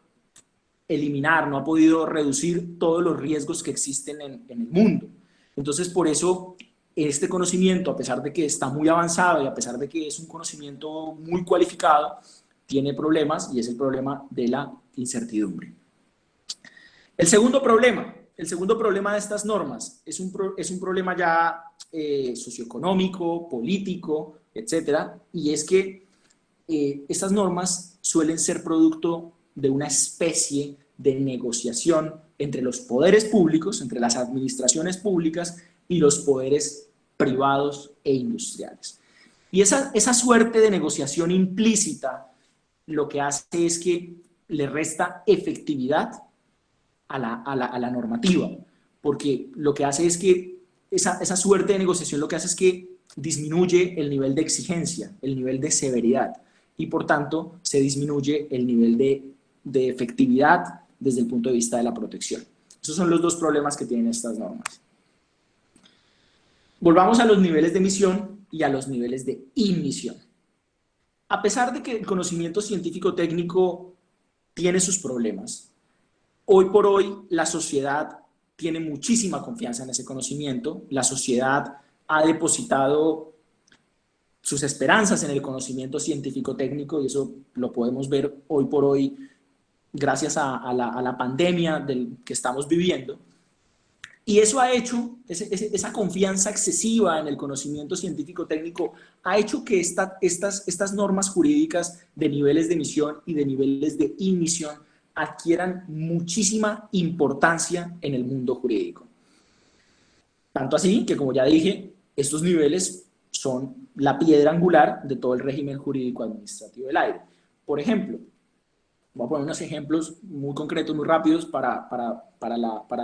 eliminar, no ha podido reducir todos los riesgos que existen en el mundo. Entonces, por eso, este conocimiento, a pesar de que está muy avanzado y a pesar de que es un conocimiento muy cualificado, tiene problemas, y es el problema de la incertidumbre. El segundo problema de estas normas es un problema ya socioeconómico, político, etcétera, y es que estas normas suelen ser producto de una especie de negociación entre los poderes públicos, entre las administraciones públicas y los poderes privados e industriales. Y esa suerte de negociación implícita lo que hace es que le resta efectividad a la normativa, porque lo que hace es que esa suerte de negociación lo que hace es que disminuye el nivel de exigencia, el nivel de severidad, y por tanto se disminuye el nivel de efectividad desde el punto de vista de la protección. Esos son los dos problemas que tienen estas normas. Volvamos a los niveles de emisión y a los niveles de inmisión. A pesar de que el conocimiento científico-técnico tiene sus problemas, hoy por hoy la sociedad tiene muchísima confianza en ese conocimiento, la sociedad ha depositado sus esperanzas en el conocimiento científico-técnico, y eso lo podemos ver hoy por hoy gracias a la pandemia que estamos viviendo. Y eso ha hecho, esa confianza excesiva en el conocimiento científico-técnico ha hecho que estas normas jurídicas de niveles de emisión y de niveles de inmisión adquieran muchísima importancia en el mundo jurídico. Tanto así que, como ya dije, estos niveles son la piedra angular de todo el régimen jurídico administrativo del aire. Por ejemplo, voy a poner unos ejemplos muy concretos, muy rápidos para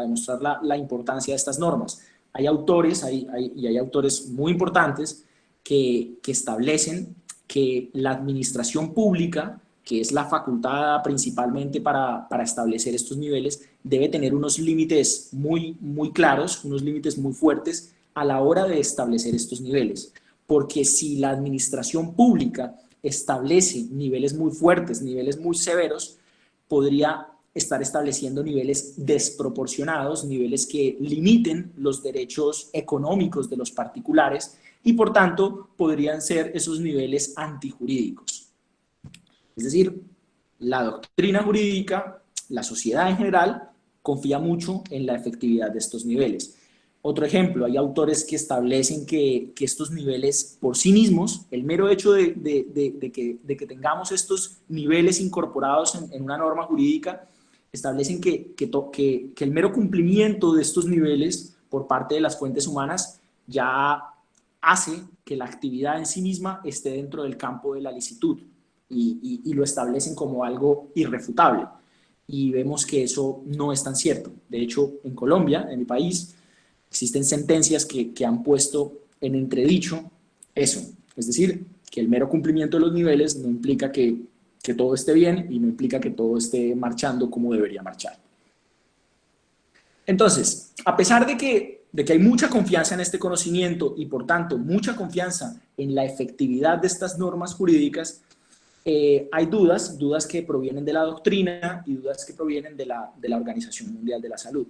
demostrar la importancia de estas normas. Hay autores, hay autores muy importantes que establecen que la administración pública que es la facultada principalmente para establecer estos niveles, debe tener unos límites muy claros, unos límites muy fuertes a la hora de establecer estos niveles. Porque si la administración pública establece niveles muy fuertes, niveles muy severos, podría estar estableciendo niveles desproporcionados, niveles que limiten los derechos económicos de los particulares y por tanto podrían ser esos niveles antijurídicos. Es decir, la doctrina jurídica, la sociedad en general, confía mucho en la efectividad de estos niveles. Otro ejemplo, hay autores que establecen que estos niveles por sí mismos, el mero hecho de que tengamos estos niveles incorporados en una norma jurídica, establecen que el mero cumplimiento de estos niveles por parte de las fuentes humanas ya hace que la actividad en sí misma esté dentro del campo de la licitud y lo establecen como algo irrefutable. Y vemos que eso no es tan cierto. De hecho, en Colombia, en mi país, existen sentencias que han puesto en entredicho eso. Es decir, que el mero cumplimiento de los niveles no implica que todo esté bien y no implica que todo esté marchando como debería marchar. Entonces, a pesar de que hay mucha confianza en este conocimiento y por tanto mucha confianza en la efectividad de estas normas jurídicas, hay dudas que provienen de la doctrina y dudas que provienen de la Organización Mundial de la Salud.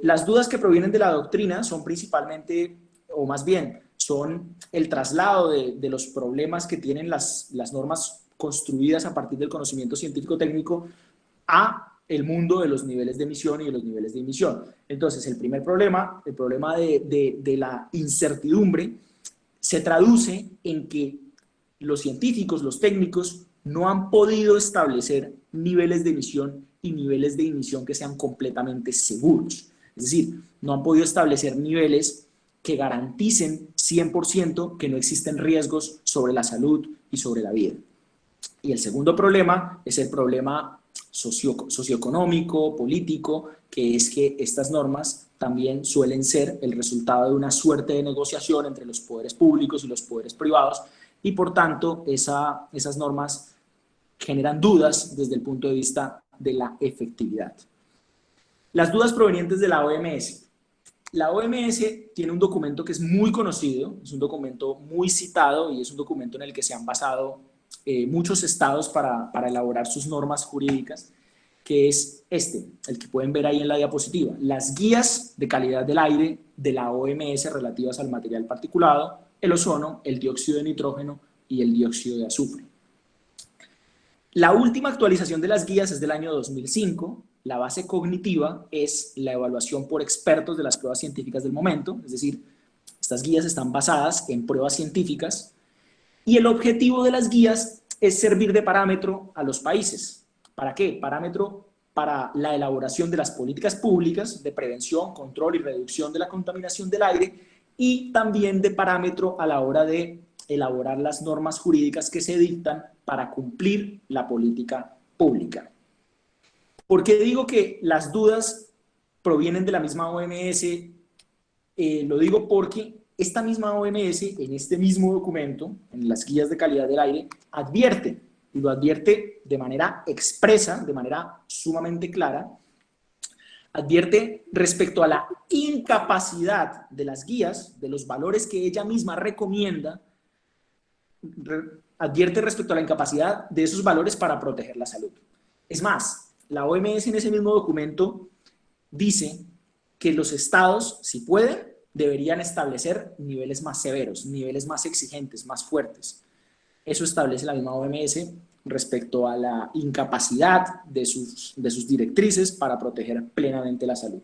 Las dudas que provienen de la doctrina son principalmente, o más bien, son el traslado de los problemas que tienen las normas construidas a partir del conocimiento científico-técnico a el mundo de los niveles de emisión y de los niveles de emisión. Entonces, el primer problema, el problema de la incertidumbre, se traduce en que los científicos, los técnicos, no han podido establecer niveles de emisión y niveles de emisión que sean completamente seguros. Es decir, no han podido establecer niveles que garanticen 100% que no existen riesgos sobre la salud y sobre la vida. Y el segundo problema es el problema socioeconómico, político, que es que estas normas también suelen ser el resultado de una suerte de negociación entre los poderes públicos y los poderes privados, y por tanto esas normas generan dudas desde el punto de vista de la efectividad. Las dudas provenientes de la OMS. La OMS tiene un documento que es muy conocido, es un documento muy citado y es un documento en el que se han basado muchos estados para elaborar sus normas jurídicas, que es el que pueden ver ahí en la diapositiva, las guías de calidad del aire de la OMS relativas al material particulado, el ozono, el dióxido de nitrógeno y el dióxido de azufre. La última actualización de las guías es del año 2005. La base cognitiva es la evaluación por expertos de las pruebas científicas del momento, es decir, estas guías están basadas en pruebas científicas y el objetivo de las guías es servir de parámetro a los países. ¿Para qué? Parámetro para la elaboración de las políticas públicas de prevención, control y reducción de la contaminación del aire y también de parámetro a la hora de elaborar las normas jurídicas que se dictan para cumplir la política pública. ¿Por qué digo que las dudas provienen de la misma OMS? Lo digo porque esta misma OMS, en este mismo documento, en las guías de calidad del aire, advierte, y lo advierte de manera expresa, de manera sumamente clara, advierte respecto a la incapacidad de las guías, de los valores que ella misma recomienda, advierte respecto a la incapacidad de esos valores para proteger la salud. Es más, la OMS en ese mismo documento dice que los estados, si pueden, deberían establecer niveles más severos, niveles más exigentes, más fuertes. Eso establece la misma OMS respecto a la incapacidad de sus directrices para proteger plenamente la salud.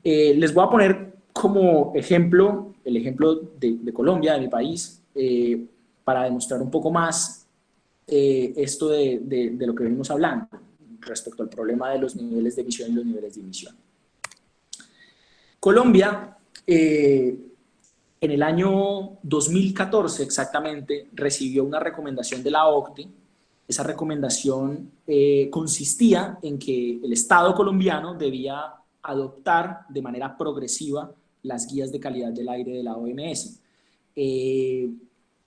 Les voy a poner como ejemplo, el ejemplo de Colombia, de mi país, para demostrar un poco más esto de lo que venimos hablando respecto al problema de los niveles de emisión y los niveles de emisión. Colombia, en el año 2014 exactamente, recibió una recomendación de la OCDE. Esa recomendación consistía en que el Estado colombiano debía adoptar de manera progresiva las guías de calidad del aire de la OMS.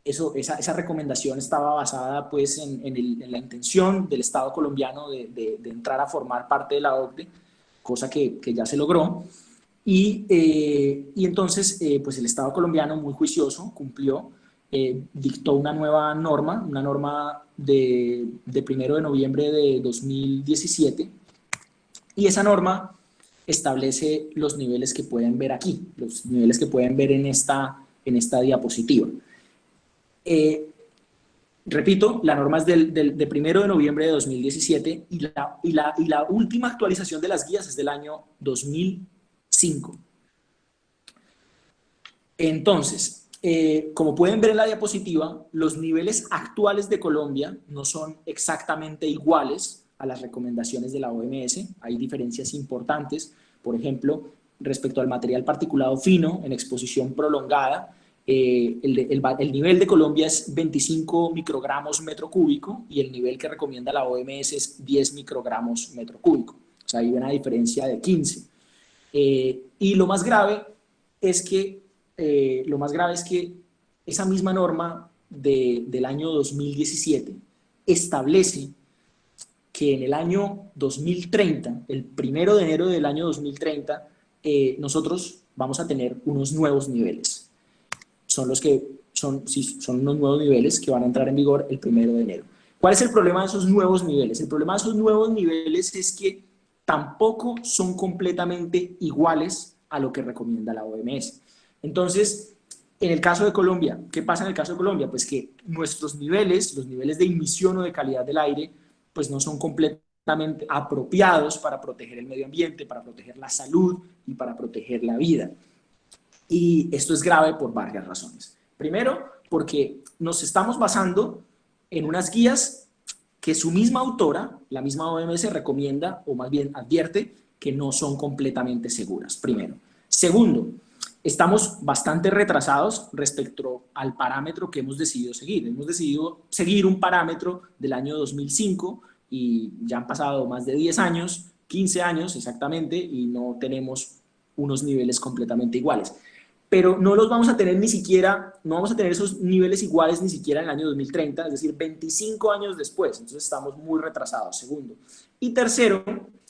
esa recomendación estaba basada pues en la intención del Estado colombiano de entrar a formar parte de la OCDE, cosa que ya se logró. Y entonces, pues el Estado colombiano, muy juicioso, cumplió, dictó una nueva norma, una norma de 1 de noviembre de 2017, y esa norma establece los niveles que pueden ver aquí, los niveles que pueden ver en esta diapositiva. Repito, la norma es de 1 de noviembre de 2017 y la última actualización de las guías es del año 2005. Entonces, como pueden ver en la diapositiva, los niveles actuales de Colombia no son exactamente iguales a las recomendaciones de la OMS. Hay diferencias importantes, por ejemplo, respecto al material particulado fino en exposición prolongada. El nivel de Colombia es 25 microgramos metro cúbico y el nivel que recomienda la OMS es 10 microgramos metro cúbico. O sea, hay una diferencia de 15. Y lo más grave es que esa misma norma del año 2017 establece que en el año 2030, el 1 de enero del año 2030, nosotros vamos a tener unos nuevos niveles. Son unos nuevos niveles que van a entrar en vigor el 1 de enero. ¿Cuál es el problema de esos nuevos niveles? El problema de esos nuevos niveles es que tampoco son completamente iguales a lo que recomienda la OMS. Entonces, en el caso de Colombia, ¿qué pasa en el caso de Colombia? Pues que nuestros niveles, los niveles de emisión o de calidad del aire, pues no son completamente apropiados para proteger el medio ambiente, para proteger la salud y para proteger la vida. Y esto es grave por varias razones. Primero, porque nos estamos basando en unas guías que su misma autora, la misma OMS, recomienda, o más bien advierte, que no son completamente seguras, primero. Segundo, estamos bastante retrasados respecto al parámetro que hemos decidido seguir. Hemos decidido seguir un parámetro del año 2005 y ya han pasado más de 10 años, 15 años exactamente, y no tenemos unos niveles completamente iguales. Pero no los vamos a tener ni siquiera, no vamos a tener esos niveles iguales ni siquiera en el año 2030, es decir, 25 años después. Entonces estamos muy retrasados, segundo. Y tercero,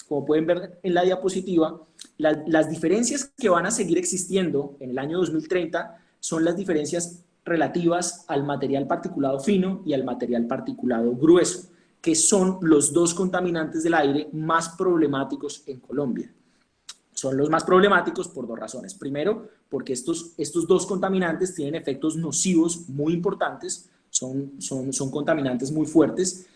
como pueden ver en la diapositiva, las diferencias que van a seguir existiendo en el año 2030 son las diferencias relativas al material particulado fino y al material particulado grueso, que son los dos contaminantes del aire más problemáticos en Colombia. Son los más problemáticos por dos razones. Primero, porque estos dos contaminantes tienen efectos nocivos muy importantes, son contaminantes muy fuertes,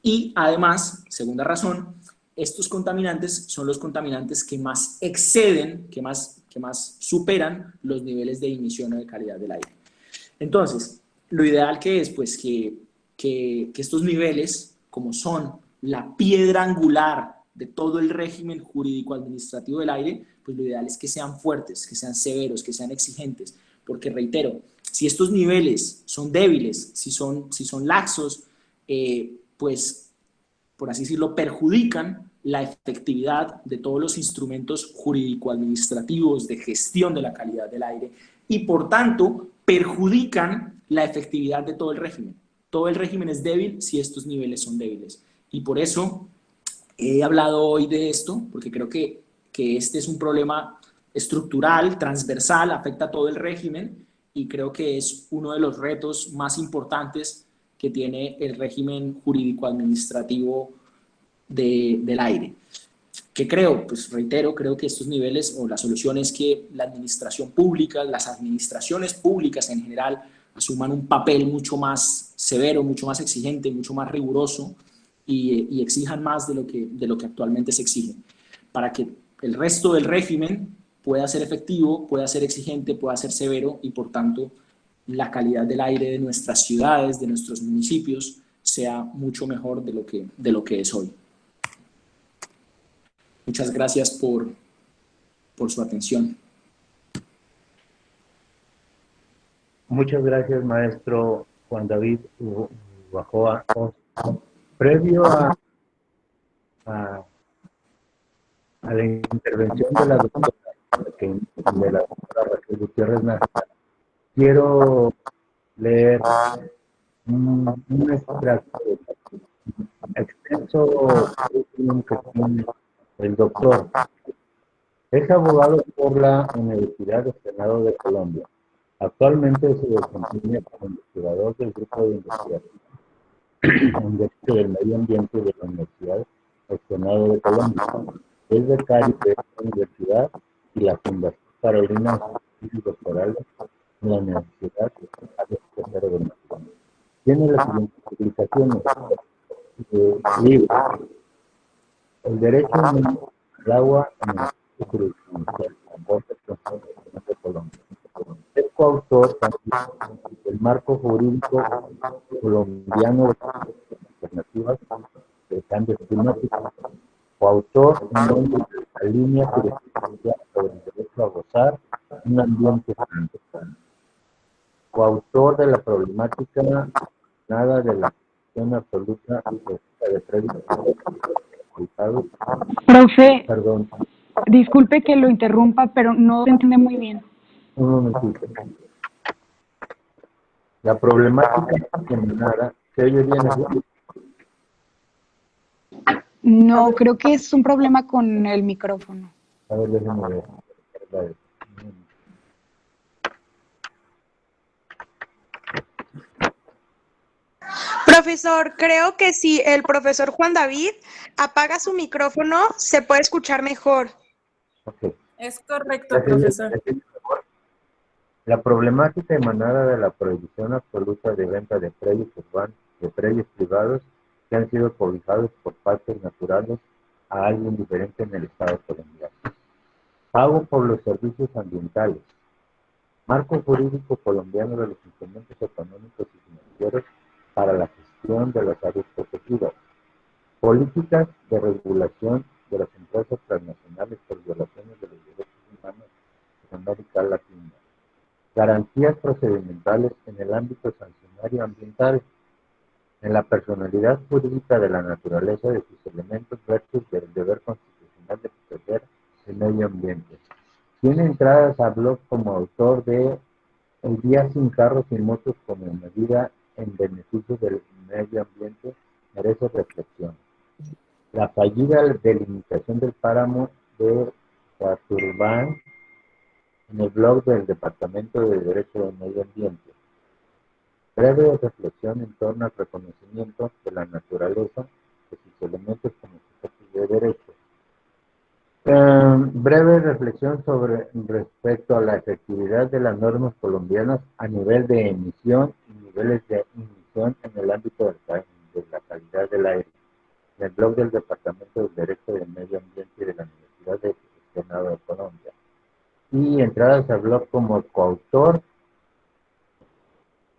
y además, segunda razón, estos contaminantes son los contaminantes que más exceden, que más superan los niveles de emisión o de calidad del aire. Entonces, lo ideal que es, pues, que estos niveles, como son la piedra angular de todo el régimen jurídico-administrativo del aire, pues lo ideal es que sean fuertes, que sean severos, que sean exigentes, porque reitero, si estos niveles son débiles, si son laxos, pues, por así decirlo, perjudican la efectividad de todos los instrumentos jurídico-administrativos de gestión de la calidad del aire y, por tanto, perjudican la efectividad de todo el régimen. Todo el régimen es débil si estos niveles son débiles. Y por eso he hablado hoy de esto, porque creo que este es un problema estructural, transversal, afecta a todo el régimen y creo que es uno de los retos más importantes que tiene el régimen jurídico-administrativo del aire. ¿Qué creo? Pues reitero, creo que estos niveles o la solución es que la administración pública, las administraciones públicas en general, asuman un papel mucho más severo, mucho más exigente, mucho más riguroso y exijan más de lo que actualmente se exige, para que el resto del régimen pueda ser efectivo, pueda ser exigente, pueda ser severo y por tanto la calidad del aire de nuestras ciudades, de nuestros municipios, sea mucho mejor de lo que es hoy. Muchas gracias por su atención. Muchas gracias, maestro Juan David Ubajoa. Previo a la intervención de la doctora Raquel Gutiérrez Nasa, quiero leer un extracto extenso currículum que tiene el doctor. Es abogado por la Universidad del Senado de Colombia. Actualmente se desempeña como investigador del Grupo de Investigación en Derecho del Medio Ambiente de la Universidad del Senado de Colombia. Es becario de esta universidad y la Fundación Carolina Doctorales en la Universidad de México. Tiene las siguientes publicaciones. Libros. El derecho al agua en el jurisprudencial de la Corte Constitucional de Colombia. Es coautor del marco jurídico colombiano de alternativas de cambios climáticos. Coautor en la línea jurisprudencial sobre el derecho a gozar un ambiente sano. Coautor de la problemática nada de la cuestión absoluta de crédito. Profe, Perdón, disculpe que lo interrumpa, pero no se entiende muy bien. un momentito. La problemática nada, ¿se oye bien aquí? No, creo que es un problema con el micrófono. A ver, déjenme ver. Vale. Profesor, creo que si el profesor Juan David apaga su micrófono, se puede escuchar mejor. Okay. Es correcto, profesor. La problemática emanada de la prohibición absoluta de venta de predios urbanos, de predios privados que han sido cobijados por parques naturales a alguien diferente en el Estado colombiano. Pago por los servicios ambientales. Marco jurídico colombiano de los instrumentos económicos y financieros para la gestión de las áreas protegidas. Políticas de regulación de las empresas transnacionales por violaciones de los derechos humanos en América Latina. Garantías procedimentales en el ámbito sancionario ambiental, en la personalidad jurídica de la naturaleza de sus elementos versus del deber constitucional de proteger el medio ambiente. Tiene entradas a blog como autor de El día sin carros y motos como medida en beneficio del medio ambiente, merece reflexión. La fallida delimitación del páramo de Saturbán en el blog del Departamento de Derecho del Medio Ambiente. Breve reflexión en torno al reconocimiento de la naturaleza de sus elementos como sujetos de derecho. Breve reflexión sobre respecto a la efectividad de las normas colombianas a nivel de emisión y niveles de emisión en el ámbito de la calidad del aire. En el blog del Departamento del Derecho del Medio Ambiente de la Universidad del Senado de Colombia. Y entradas al blog como coautor,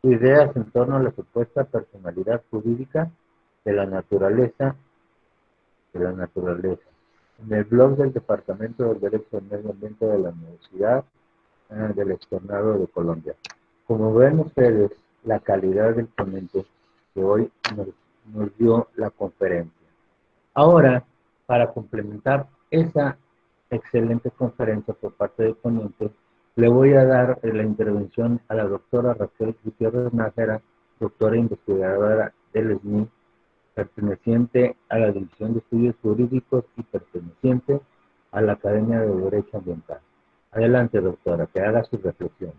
ideas en torno a la supuesta personalidad jurídica de la naturaleza. En el blog del Departamento del Derecho del Medio Ambiente de la Universidad del Externado de Colombia. Como ven ustedes, la calidad del ponente que hoy nos dio la conferencia. Ahora, para complementar esa excelente conferencia por parte del ponente, le voy a dar la intervención a la doctora Raquel Gutiérrez Nájera, doctora investigadora del SNI, perteneciente a la División de Estudios Jurídicos y perteneciente a la Academia de Derecho Ambiental. Adelante, doctora, que haga su reflexión.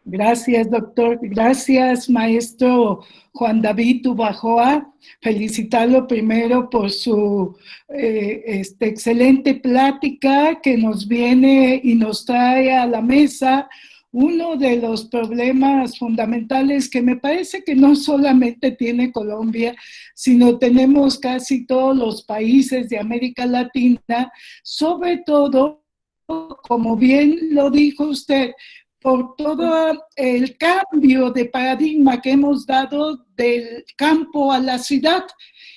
Gracias, doctor. Gracias, maestro Juan David Ubajoa. Felicitarlo primero por su excelente plática que nos viene y nos trae a la mesa uno de los problemas fundamentales que me parece que no solamente tiene Colombia, sino tenemos casi todos los países de América Latina, sobre todo, como bien lo dijo usted, por todo el cambio de paradigma que hemos dado del campo a la ciudad,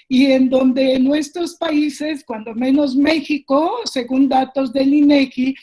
y en donde en nuestros países, cuando menos México, según datos del INEGI,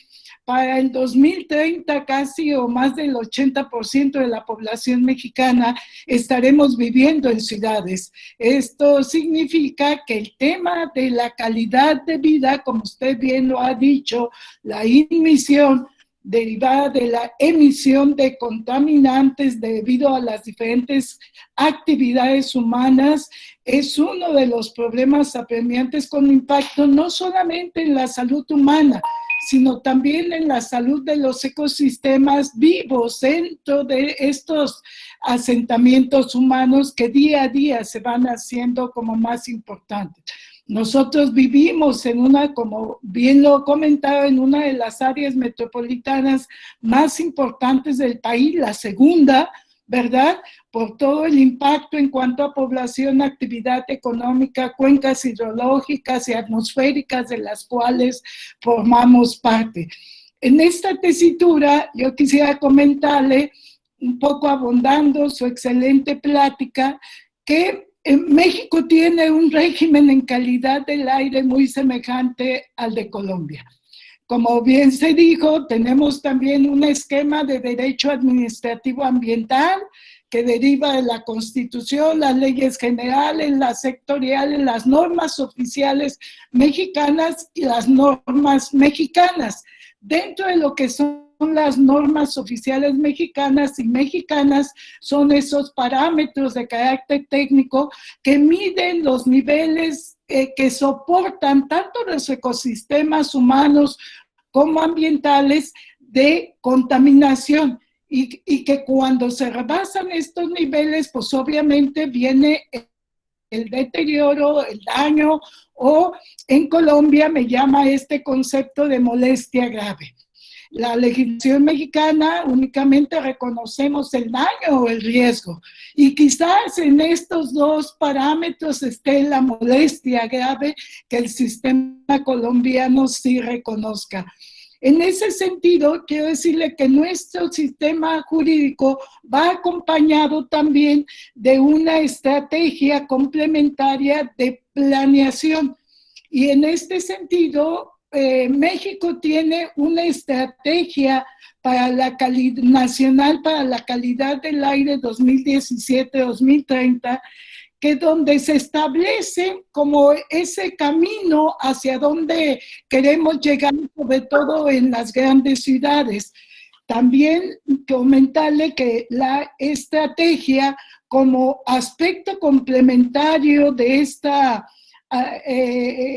para el 2030 casi o más del 80% de la población mexicana estaremos viviendo en ciudades. Esto significa que el tema de la calidad de vida, como usted bien lo ha dicho, la inmisión derivada de la emisión de contaminantes debido a las diferentes actividades humanas es uno de los problemas apremiantes con impacto no solamente en la salud humana, sino también en la salud de los ecosistemas vivos dentro de estos asentamientos humanos que día a día se van haciendo como más importantes. Nosotros vivimos en una, como bien lo comentaba, en una de las áreas metropolitanas más importantes del país, la segunda, ¿verdad? Por todo el impacto en cuanto a población, actividad económica, cuencas hidrológicas y atmosféricas de las cuales formamos parte. En esta tesitura yo quisiera comentarle, un poco abondando su excelente plática, que México tiene un régimen en calidad del aire muy semejante al de Colombia. Como bien se dijo, tenemos también un esquema de derecho administrativo ambiental que deriva de la Constitución, las leyes generales, las sectoriales, las normas oficiales mexicanas y las normas mexicanas. Dentro de lo que son las normas oficiales mexicanas y mexicanas son esos parámetros de carácter técnico que miden los niveles que soportan tanto los ecosistemas humanos como ambientales de contaminación y que cuando se rebasan estos niveles, pues obviamente viene el deterioro, el daño, o en Colombia me llama este concepto de molestia grave. La legislación mexicana únicamente reconocemos el daño o el riesgo, y quizás en estos dos parámetros esté la molestia grave que el sistema colombiano sí reconozca. En ese sentido, quiero decirle que nuestro sistema jurídico va acompañado también de una estrategia complementaria de planeación. Y en este sentido, México tiene una estrategia para la nacional para la calidad del aire 2017-2030, que donde se establece como ese camino hacia donde queremos llegar, sobre todo en las grandes ciudades. También comentarle que la estrategia como aspecto complementario de esta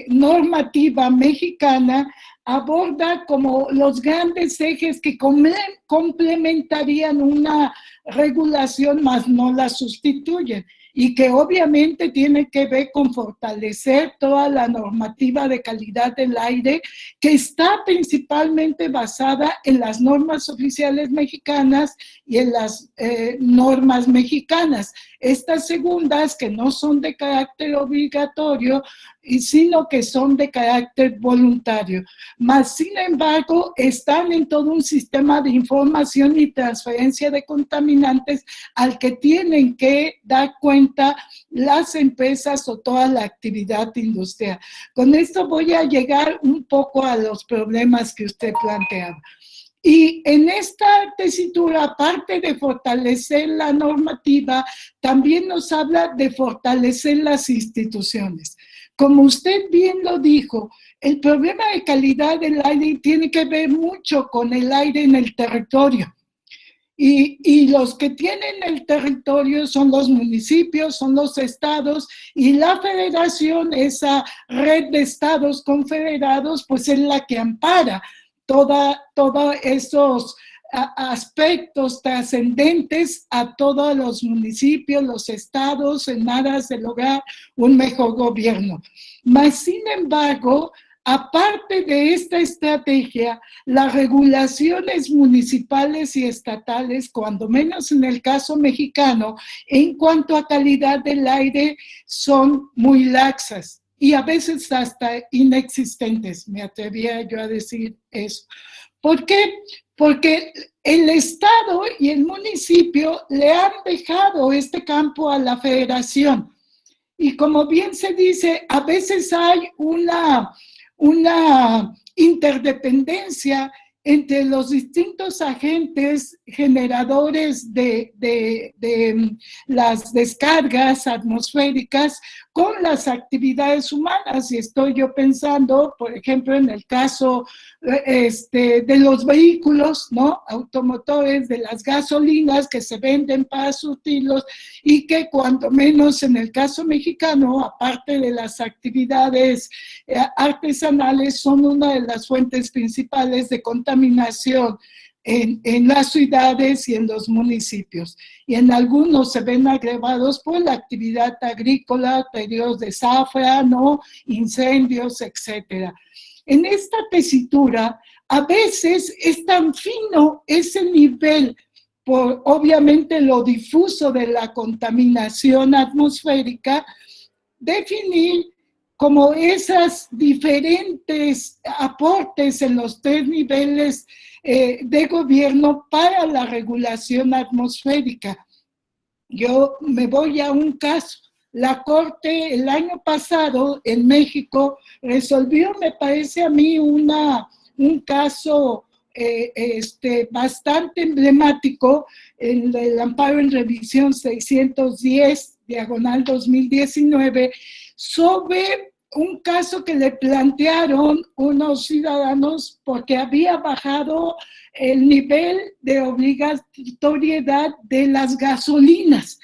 normativa mexicana aborda como los grandes ejes que complementarían una regulación, mas no la sustituyen, y que obviamente tiene que ver con fortalecer toda la normativa de calidad del aire, que está principalmente basada en las normas oficiales mexicanas y en las normas mexicanas. Estas segundas, que no son de carácter obligatorio, sino que son de carácter voluntario. Mas, sin embargo, están en todo un sistema de información y transferencia de contaminantes al que tienen que dar cuenta las empresas o toda la actividad industrial. Con esto voy a llegar un poco a los problemas que usted planteaba. Y en esta tesitura, aparte de fortalecer la normativa, también nos habla de fortalecer las instituciones. Como usted bien lo dijo, el problema de calidad del aire tiene que ver mucho con el aire en el territorio. Y los que tienen el territorio son los municipios, son los estados, y la federación, esa red de estados confederados, pues es la que ampara todos esos aspectos trascendentes a todos los municipios, los estados, en aras de lograr un mejor gobierno. Mas, sin embargo, aparte de esta estrategia, las regulaciones municipales y estatales, cuando menos en el caso mexicano, en cuanto a calidad del aire, son muy laxas y a veces hasta inexistentes, me atrevería yo a decir eso. ¿Por qué? Porque el Estado y el municipio le han dejado este campo a la federación. Y como bien se dice, a veces hay una interdependencia entre los distintos agentes generadores de las descargas atmosféricas con las actividades humanas. Y estoy yo pensando, por ejemplo, en el caso de los vehículos, ¿no?, automotores, de las gasolinas que se venden para surtirlos y que cuando menos en el caso mexicano, aparte de las actividades artesanales, son una de las fuentes principales de contaminación en las ciudades y en los municipios. Y en algunos se ven agravados por la actividad agrícola, periodos de zafra, ¿no?, incendios, etcétera. En esta tesitura, a veces es tan fino ese nivel, por obviamente lo difuso de la contaminación atmosférica, definir como esas diferentes aportes en los 3 niveles de gobierno para la regulación atmosférica. Yo me voy a un caso. La Corte el año pasado en México resolvió, me parece a mí, un caso bastante emblemático, el amparo en revisión 610/2019, sobre un caso que le plantearon unos ciudadanos porque había bajado el nivel de obligatoriedad de las gasolinas.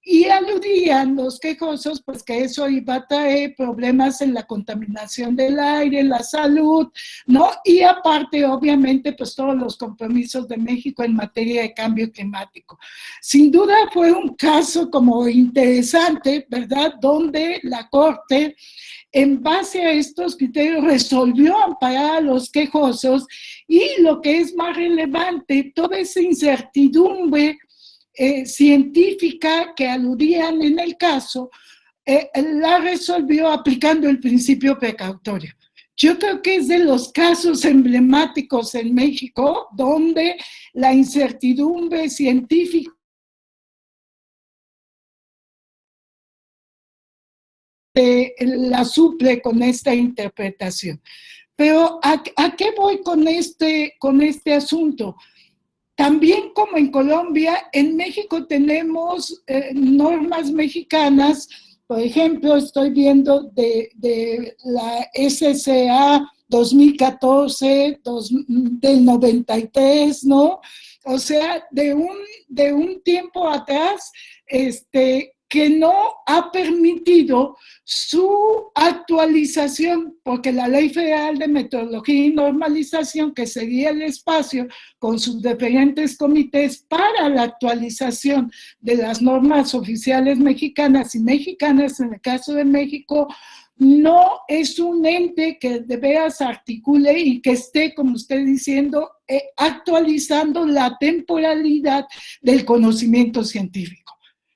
Y aludían los quejosos, pues, que eso iba a traer problemas en la contaminación del aire, la salud, ¿no? Y aparte, obviamente, pues todos los compromisos de México en materia de cambio climático. Sin duda fue un caso como interesante, ¿verdad?, donde la Corte, en base a estos criterios, resolvió amparar a los quejosos y, lo que es más relevante, toda esa incertidumbre científica que aludían en el caso, la resolvió aplicando el principio precautorio. Yo creo que es de los casos emblemáticos en México donde la incertidumbre científica la suple con esta interpretación. Pero ¿a qué voy con este asunto? También, como en Colombia, en México tenemos normas mexicanas. Por ejemplo, estoy viendo de la SCA 2014, del 93, ¿no? O sea, de un tiempo atrás, que no ha permitido su actualización, porque la Ley Federal de Meteorología y Normalización, que seguía el espacio con sus diferentes comités para la actualización de las normas oficiales mexicanas y mexicanas, en el caso de México, no es un ente que de veras articule y que esté, como usted diciendo, actualizando la temporalidad del conocimiento científico.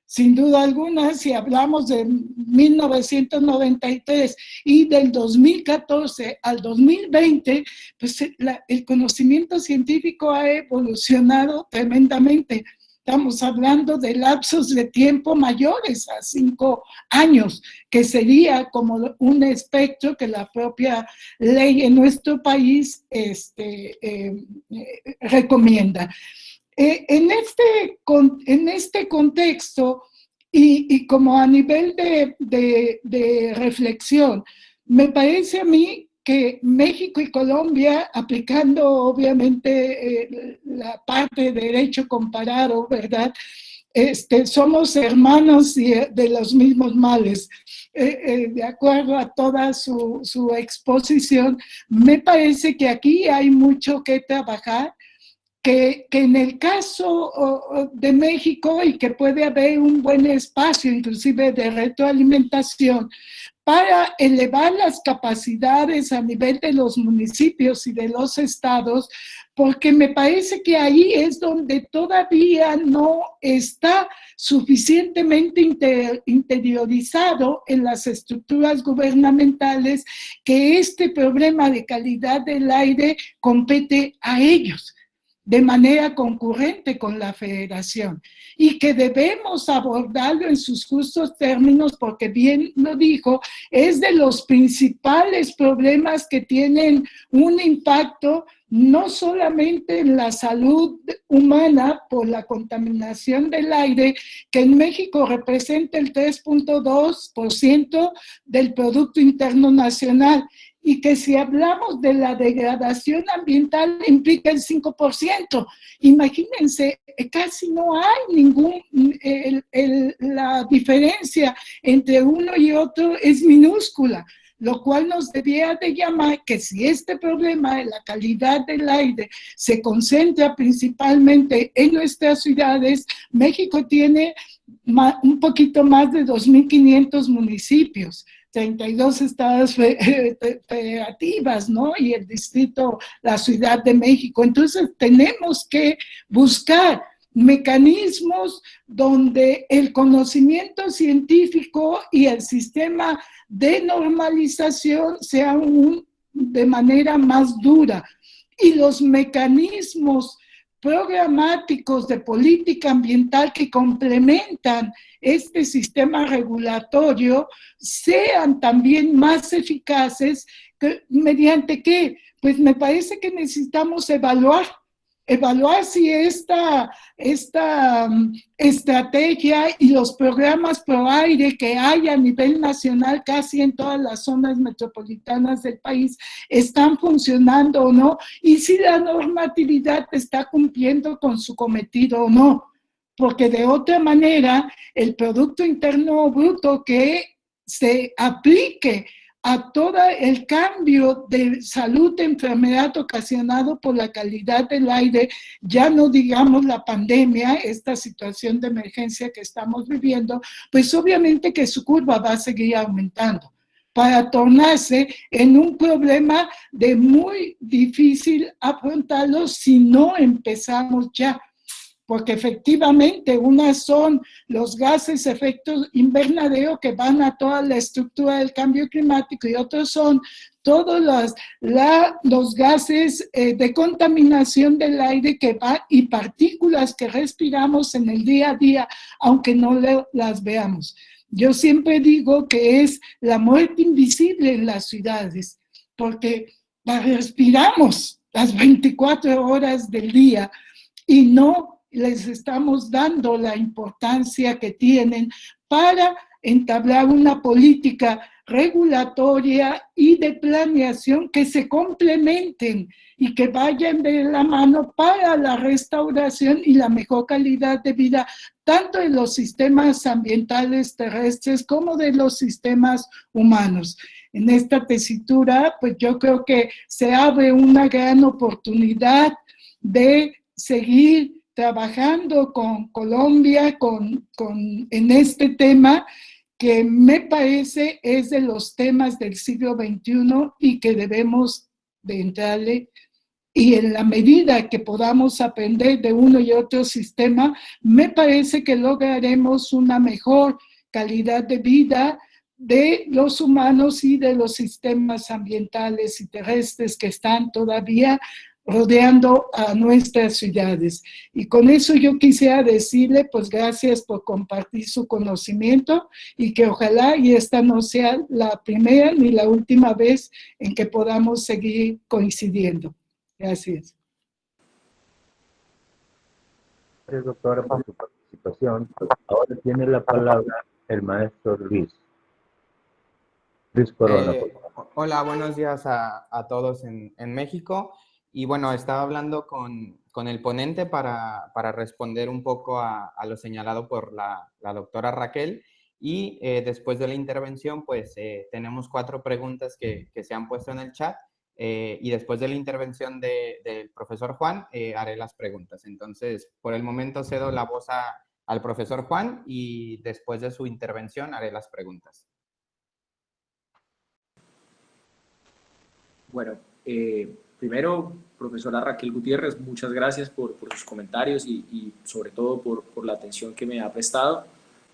Sin duda alguna, si hablamos de 1993 y del 2014 al 2020, pues el conocimiento científico ha evolucionado tremendamente. Estamos hablando de lapsos de tiempo mayores a 5 años, que sería como un espectro que la propia ley en nuestro país recomienda. En este contexto, y como a nivel de reflexión, me parece a mí que México y Colombia, aplicando obviamente la parte de derecho comparado, ¿verdad?, somos hermanos de los mismos males. De acuerdo a toda su exposición, me parece que aquí hay mucho que trabajar, que en el caso de México, y que puede haber un buen espacio inclusive de retroalimentación para elevar las capacidades a nivel de los municipios y de los estados, porque me parece que ahí es donde todavía no está suficientemente interiorizado en las estructuras gubernamentales que este problema de calidad del aire compete a ellos. de manera concurrente con la federación y que debemos abordarlo en sus justos términos porque bien lo dijo, es de los principales problemas que tienen un impacto no solamente en la salud humana por la contaminación del aire, que en México representa el 3.2% del Producto Interno Nacional, y que si hablamos de la degradación ambiental implica el 5%. Imagínense, casi no hay la diferencia entre uno y otro es minúscula, lo cual nos debía de llamar que si este problema de la calidad del aire se concentra principalmente en nuestras ciudades, México tiene un poquito más de 2.500 municipios, 32 estados federativas, ¿no? Y el distrito, la Ciudad de México. Entonces tenemos que buscar mecanismos donde el conocimiento científico y el sistema de normalización sean de manera más dura. Y los mecanismos programáticos de política ambiental que complementan este sistema regulatorio sean también más eficaces, ¿mediante qué? Pues me parece que necesitamos evaluar si esta estrategia y los programas pro aire que hay a nivel nacional casi en todas las zonas metropolitanas del país están funcionando o no, y si la normatividad está cumpliendo con su cometido o no, porque de otra manera el Producto Interno Bruto que se aplique a todo el cambio de salud de enfermedad ocasionado por la calidad del aire, ya no digamos la pandemia, esta situación de emergencia que estamos viviendo, pues obviamente que su curva va a seguir aumentando para tornarse en un problema de muy difícil afrontarlo si no empezamos ya. Porque efectivamente unas son los gases efectos invernadero que van a toda la estructura del cambio climático y otros son todos los gases de contaminación del aire que va, y partículas que respiramos en el día a día, aunque no las veamos. Yo siempre digo que es la muerte invisible en las ciudades, porque la respiramos las 24 horas del día y no les estamos dando la importancia que tienen para entablar una política regulatoria y de planeación que se complementen y que vayan de la mano para la restauración y la mejor calidad de vida, tanto de los sistemas ambientales terrestres como de los sistemas humanos. En esta tesitura, pues yo creo que se abre una gran oportunidad de seguir trabajando con Colombia en este tema que me parece es de los temas del siglo XXI y que debemos de entrarle, y en la medida que podamos aprender de uno y otro sistema, me parece que lograremos una mejor calidad de vida de los humanos y de los sistemas ambientales y terrestres que están todavía rodeando a nuestras ciudades. Y con eso yo quisiera decirle, pues gracias por compartir su conocimiento y que ojalá y esta no sea la primera ni la última vez en que podamos seguir coincidiendo. Gracias. Gracias, doctora, por su participación. Ahora tiene la palabra el maestro Luis Corona. Hola, buenos días a todos en México. Y bueno, estaba hablando con el ponente para responder un poco a lo señalado por la doctora Raquel. Y después de la intervención, pues tenemos 4 preguntas que se han puesto en el chat. Y después de la intervención del profesor Juan, haré las preguntas. Entonces, por el momento cedo la voz al profesor Juan y después de su intervención haré las preguntas. Bueno, primero, profesora Raquel Gutiérrez, muchas gracias por sus comentarios y sobre todo por la atención que me ha prestado.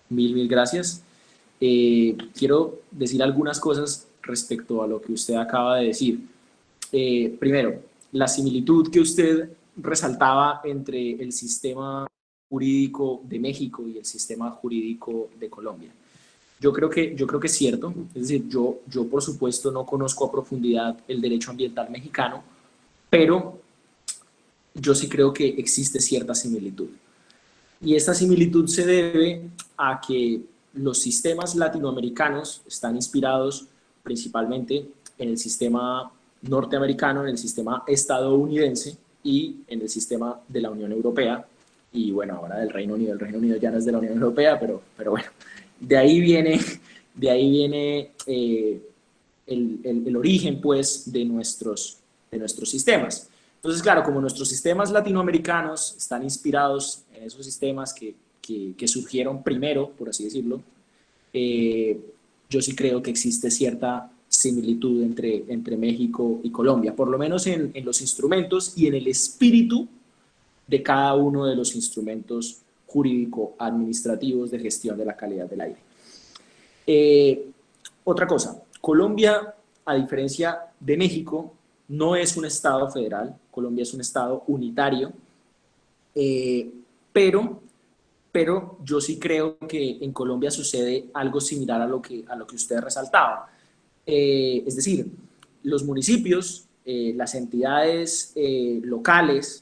Mil gracias. Quiero decir algunas cosas respecto a lo que usted acaba de decir. Primero, la similitud que usted resaltaba entre el sistema jurídico de México y el sistema jurídico de Colombia. Yo creo que es cierto, es decir, yo por supuesto no conozco a profundidad el derecho ambiental mexicano, pero yo sí creo que existe cierta similitud. Y esta similitud se debe a que los sistemas latinoamericanos están inspirados principalmente en el sistema norteamericano, en el sistema estadounidense y en el sistema de la Unión Europea, y bueno, ahora del Reino Unido. El Reino Unido ya no es de la Unión Europea, pero bueno, de ahí viene el origen, pues, de nuestros sistemas. Entonces, claro, como nuestros sistemas latinoamericanos están inspirados en esos sistemas que surgieron primero, por así decirlo, yo sí creo que existe cierta similitud entre México y Colombia, por lo menos en los instrumentos y en el espíritu de cada uno de los instrumentos jurídico-administrativos de gestión de la calidad del aire. Otra cosa, Colombia, a diferencia de México, no es un estado federal. Colombia es un estado unitario, pero yo sí creo que en Colombia sucede algo similar a lo que usted resaltaba. Es decir, los municipios, las entidades locales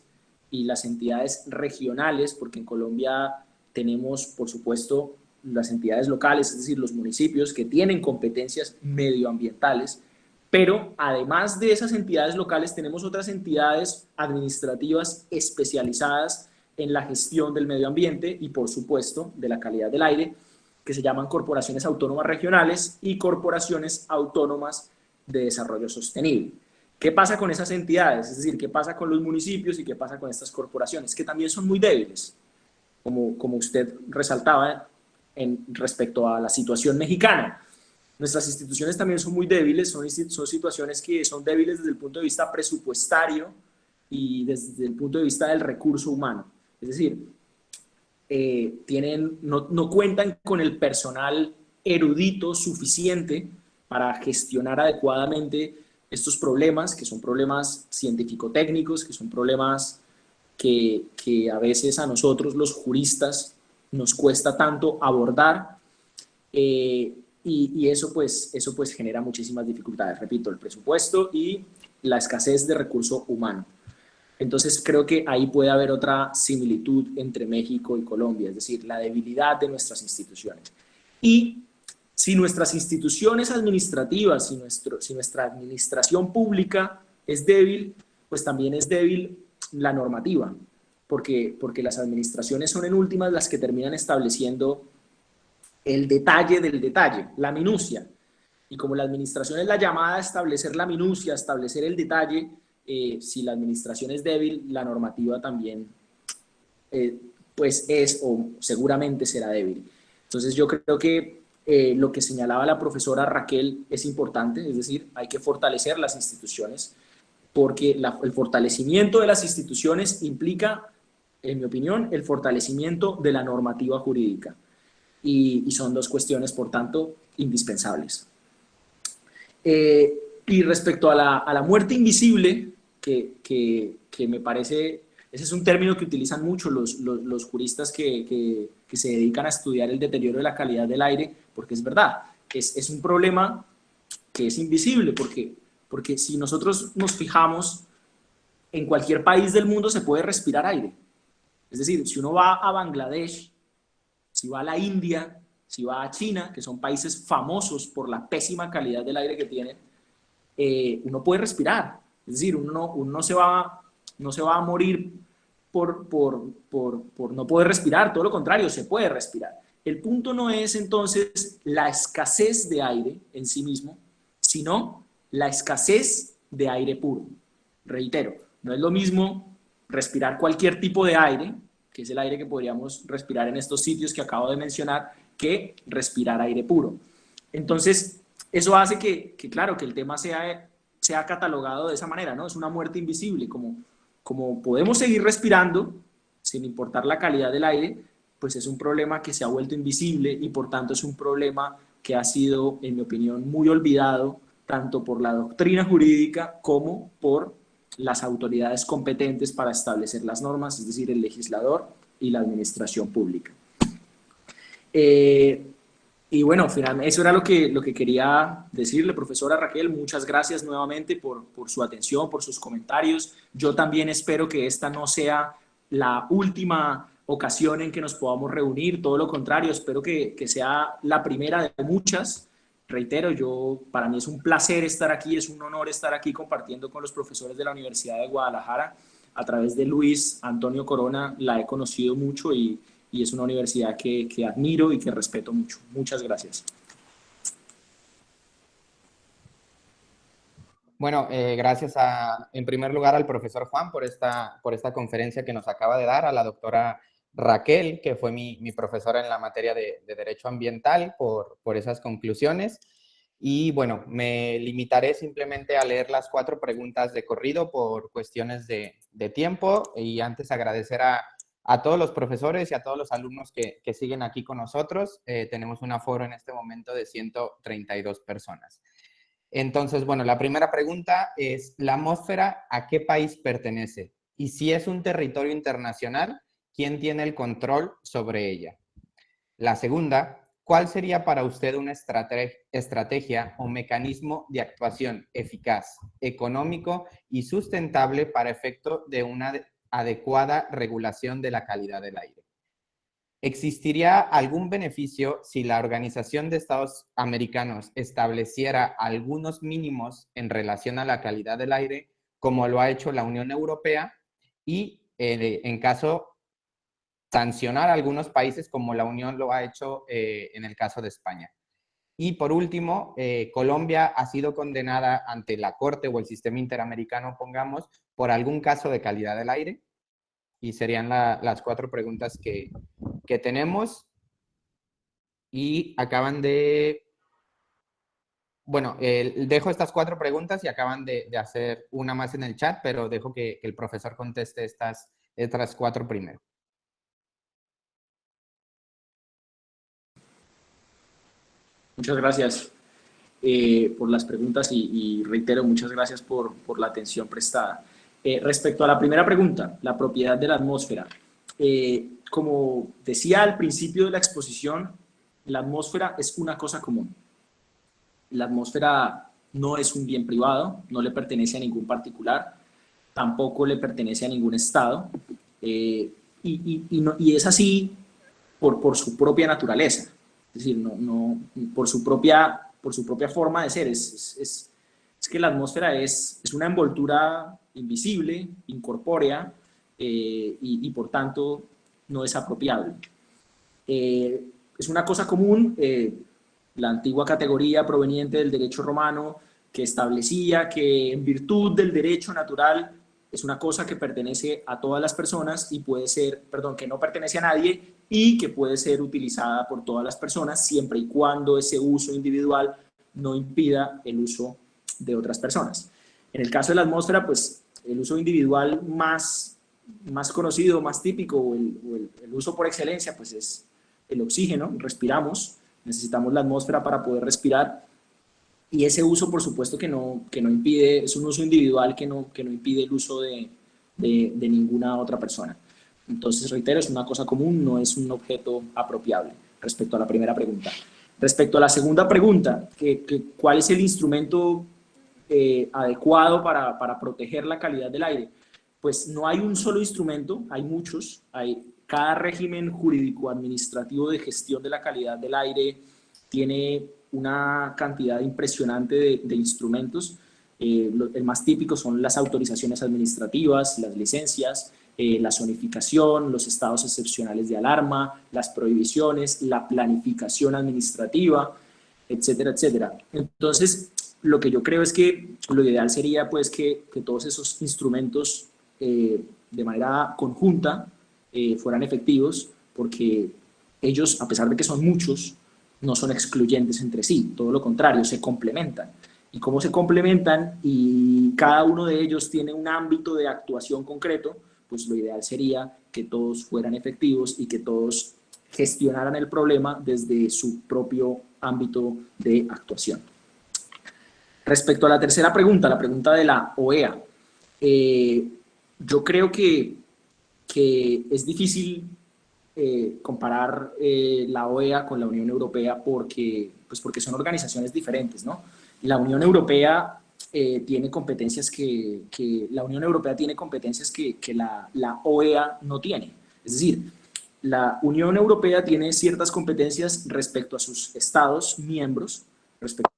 y las entidades regionales, porque en Colombia tenemos, por supuesto, las entidades locales, es decir, los municipios que tienen competencias medioambientales, pero además de esas entidades locales tenemos otras entidades administrativas especializadas en la gestión del medio ambiente y, por supuesto, de la calidad del aire, que se llaman corporaciones autónomas regionales y corporaciones autónomas de desarrollo sostenible. ¿Qué pasa con esas entidades? Es decir, ¿qué pasa con los municipios y qué pasa con estas corporaciones? Que también son muy débiles, como usted resaltaba respecto a la situación mexicana. Nuestras instituciones también son muy débiles, son situaciones que son débiles desde el punto de vista presupuestario y desde el punto de vista del recurso humano. Es decir, no cuentan con el personal erudito suficiente para gestionar adecuadamente estos problemas, que son problemas científico-técnicos, que son problemas que a veces a nosotros los juristas nos cuesta tanto abordar, y eso pues genera muchísimas dificultades. Repito, el presupuesto y la escasez de recurso humano. Entonces creo que ahí puede haber otra similitud entre México y Colombia, es decir, la debilidad de nuestras instituciones. Y si nuestras instituciones administrativas, si nuestra administración pública es débil, pues también es débil la normativa, porque las administraciones son en últimas las que terminan estableciendo el detalle del detalle, la minucia. Y como la administración es la llamada a establecer la minucia, a establecer el detalle, si la administración es débil, la normativa también pues es o seguramente será débil. Entonces yo creo que lo que señalaba la profesora Raquel es importante, es decir, hay que fortalecer las instituciones, porque el fortalecimiento de las instituciones implica, en mi opinión, el fortalecimiento de la normativa jurídica. Y son dos cuestiones, por tanto, indispensables. Y respecto a la muerte invisible, que me parece, ese es un término que utilizan mucho los juristas que se dedican a estudiar el deterioro de la calidad del aire, porque es verdad, es un problema que es invisible, porque si nosotros nos fijamos, en cualquier país del mundo se puede respirar aire. Es decir, si uno va a Bangladesh, si va a la India, si va a China, que son países famosos por la pésima calidad del aire que tienen, uno puede respirar. Es decir, uno no se va a morir por no poder respirar, todo lo contrario, se puede respirar. El punto no es entonces la escasez de aire en sí mismo, sino la escasez de aire puro. Reitero, no es lo mismo respirar cualquier tipo de aire, que es el aire que podríamos respirar en estos sitios que acabo de mencionar, que respirar aire puro. Entonces, eso hace que claro, que el tema sea catalogado de esa manera, ¿no? Es una muerte invisible, como podemos seguir respirando, sin importar la calidad del aire, pues es un problema que se ha vuelto invisible y por tanto es un problema que ha sido, en mi opinión, muy olvidado, tanto por la doctrina jurídica como por las autoridades competentes para establecer las normas, es decir, el legislador y la administración pública. Y bueno, finalmente, eso era lo que quería decirle, profesora Raquel. Muchas gracias nuevamente por su atención, por sus comentarios. Yo también espero que esta no sea la última ocasión en que nos podamos reunir, todo lo contrario, espero que sea la primera de muchas. Reitero, para mí es un placer estar aquí, es un honor estar aquí compartiendo con los profesores de la Universidad de Guadalajara. A través de Luis Antonio Corona la he conocido mucho y es una universidad que admiro y que respeto mucho. Muchas gracias. Bueno, gracias en primer lugar al profesor Juan por esta conferencia que nos acaba de dar, a la doctora Raquel, que fue mi profesora en la materia de Derecho Ambiental, por esas conclusiones. Y bueno, me limitaré simplemente a leer las 4 preguntas de corrido por cuestiones de tiempo, y antes agradecer a todos los profesores y a todos los alumnos que siguen aquí con nosotros. Tenemos un aforo en este momento de 132 personas. Entonces, bueno, la primera pregunta es, ¿la atmósfera a qué país pertenece? Y si es un territorio internacional, ¿quién tiene el control sobre ella? La segunda, ¿cuál sería para usted una estrategia o mecanismo de actuación eficaz, económico y sustentable para efecto de una adecuada regulación de la calidad del aire? ¿Existiría algún beneficio si la Organización de Estados Americanos estableciera algunos mínimos en relación a la calidad del aire, como lo ha hecho la Unión Europea, y en caso sancionar a algunos países como la Unión lo ha hecho en el caso de España? Y por último, Colombia ha sido condenada ante la Corte o el sistema interamericano, pongamos, por algún caso de calidad del aire. Y serían las 4 preguntas que tenemos. Y acaban de... Bueno, dejo estas 4 preguntas y acaban de hacer una más en el chat, pero dejo que el profesor conteste estas 4 primero. Muchas gracias por las preguntas y reitero, muchas gracias por la atención prestada. Respecto a la primera pregunta, la propiedad de la atmósfera. Como decía al principio de la exposición, la atmósfera es una cosa común. La atmósfera no es un bien privado, no le pertenece a ningún particular, tampoco le pertenece a ningún estado, y es así por su propia naturaleza, es decir, por su propia forma de ser. Es que la atmósfera es una envoltura invisible, incorpórea, y por tanto no es apropiable. Es una cosa común, la antigua categoría proveniente del derecho romano, que establecía que en virtud del derecho natural es una cosa que pertenece a todas las personas y puede ser, que no pertenece a nadie y que puede ser utilizada por todas las personas siempre y cuando ese uso individual no impida el uso de otras personas. En el caso de la atmósfera, pues el uso individual más conocido, más típico, o el uso por excelencia, pues es el oxígeno. Respiramos, necesitamos la atmósfera para poder respirar, y ese uso, por supuesto, que no impide, es un uso individual que no impide el uso de ninguna otra persona. Entonces, reitero, es una cosa común, no es un objeto apropiable, respecto a la primera pregunta. Respecto a la segunda pregunta, ¿cuál es el instrumento adecuado para proteger la calidad del aire? Pues no hay un solo instrumento, hay muchos. Cada régimen jurídico-administrativo de gestión de la calidad del aire tiene una cantidad impresionante de instrumentos. El más típico son las autorizaciones administrativas, las licencias, la zonificación, los estados excepcionales de alarma, las prohibiciones, la planificación administrativa, etcétera, etcétera. Entonces, lo que yo creo es que lo ideal sería pues que todos esos instrumentos de manera conjunta fueran efectivos, porque ellos, a pesar de que son muchos, no son excluyentes entre sí, todo lo contrario, se complementan. Y como se complementan y cada uno de ellos tiene un ámbito de actuación concreto, pues lo ideal sería que todos fueran efectivos y que todos gestionaran el problema desde su propio ámbito de actuación. Respecto a la tercera pregunta, la pregunta de la OEA, Yo creo que es difícil comparar la OEA con la Unión Europea porque son organizaciones diferentes, ¿no? La Unión Europea tiene competencias que la Unión Europea tiene competencias que la OEA no tiene. Es decir, la Unión Europea tiene ciertas competencias respecto a sus estados miembros, respecto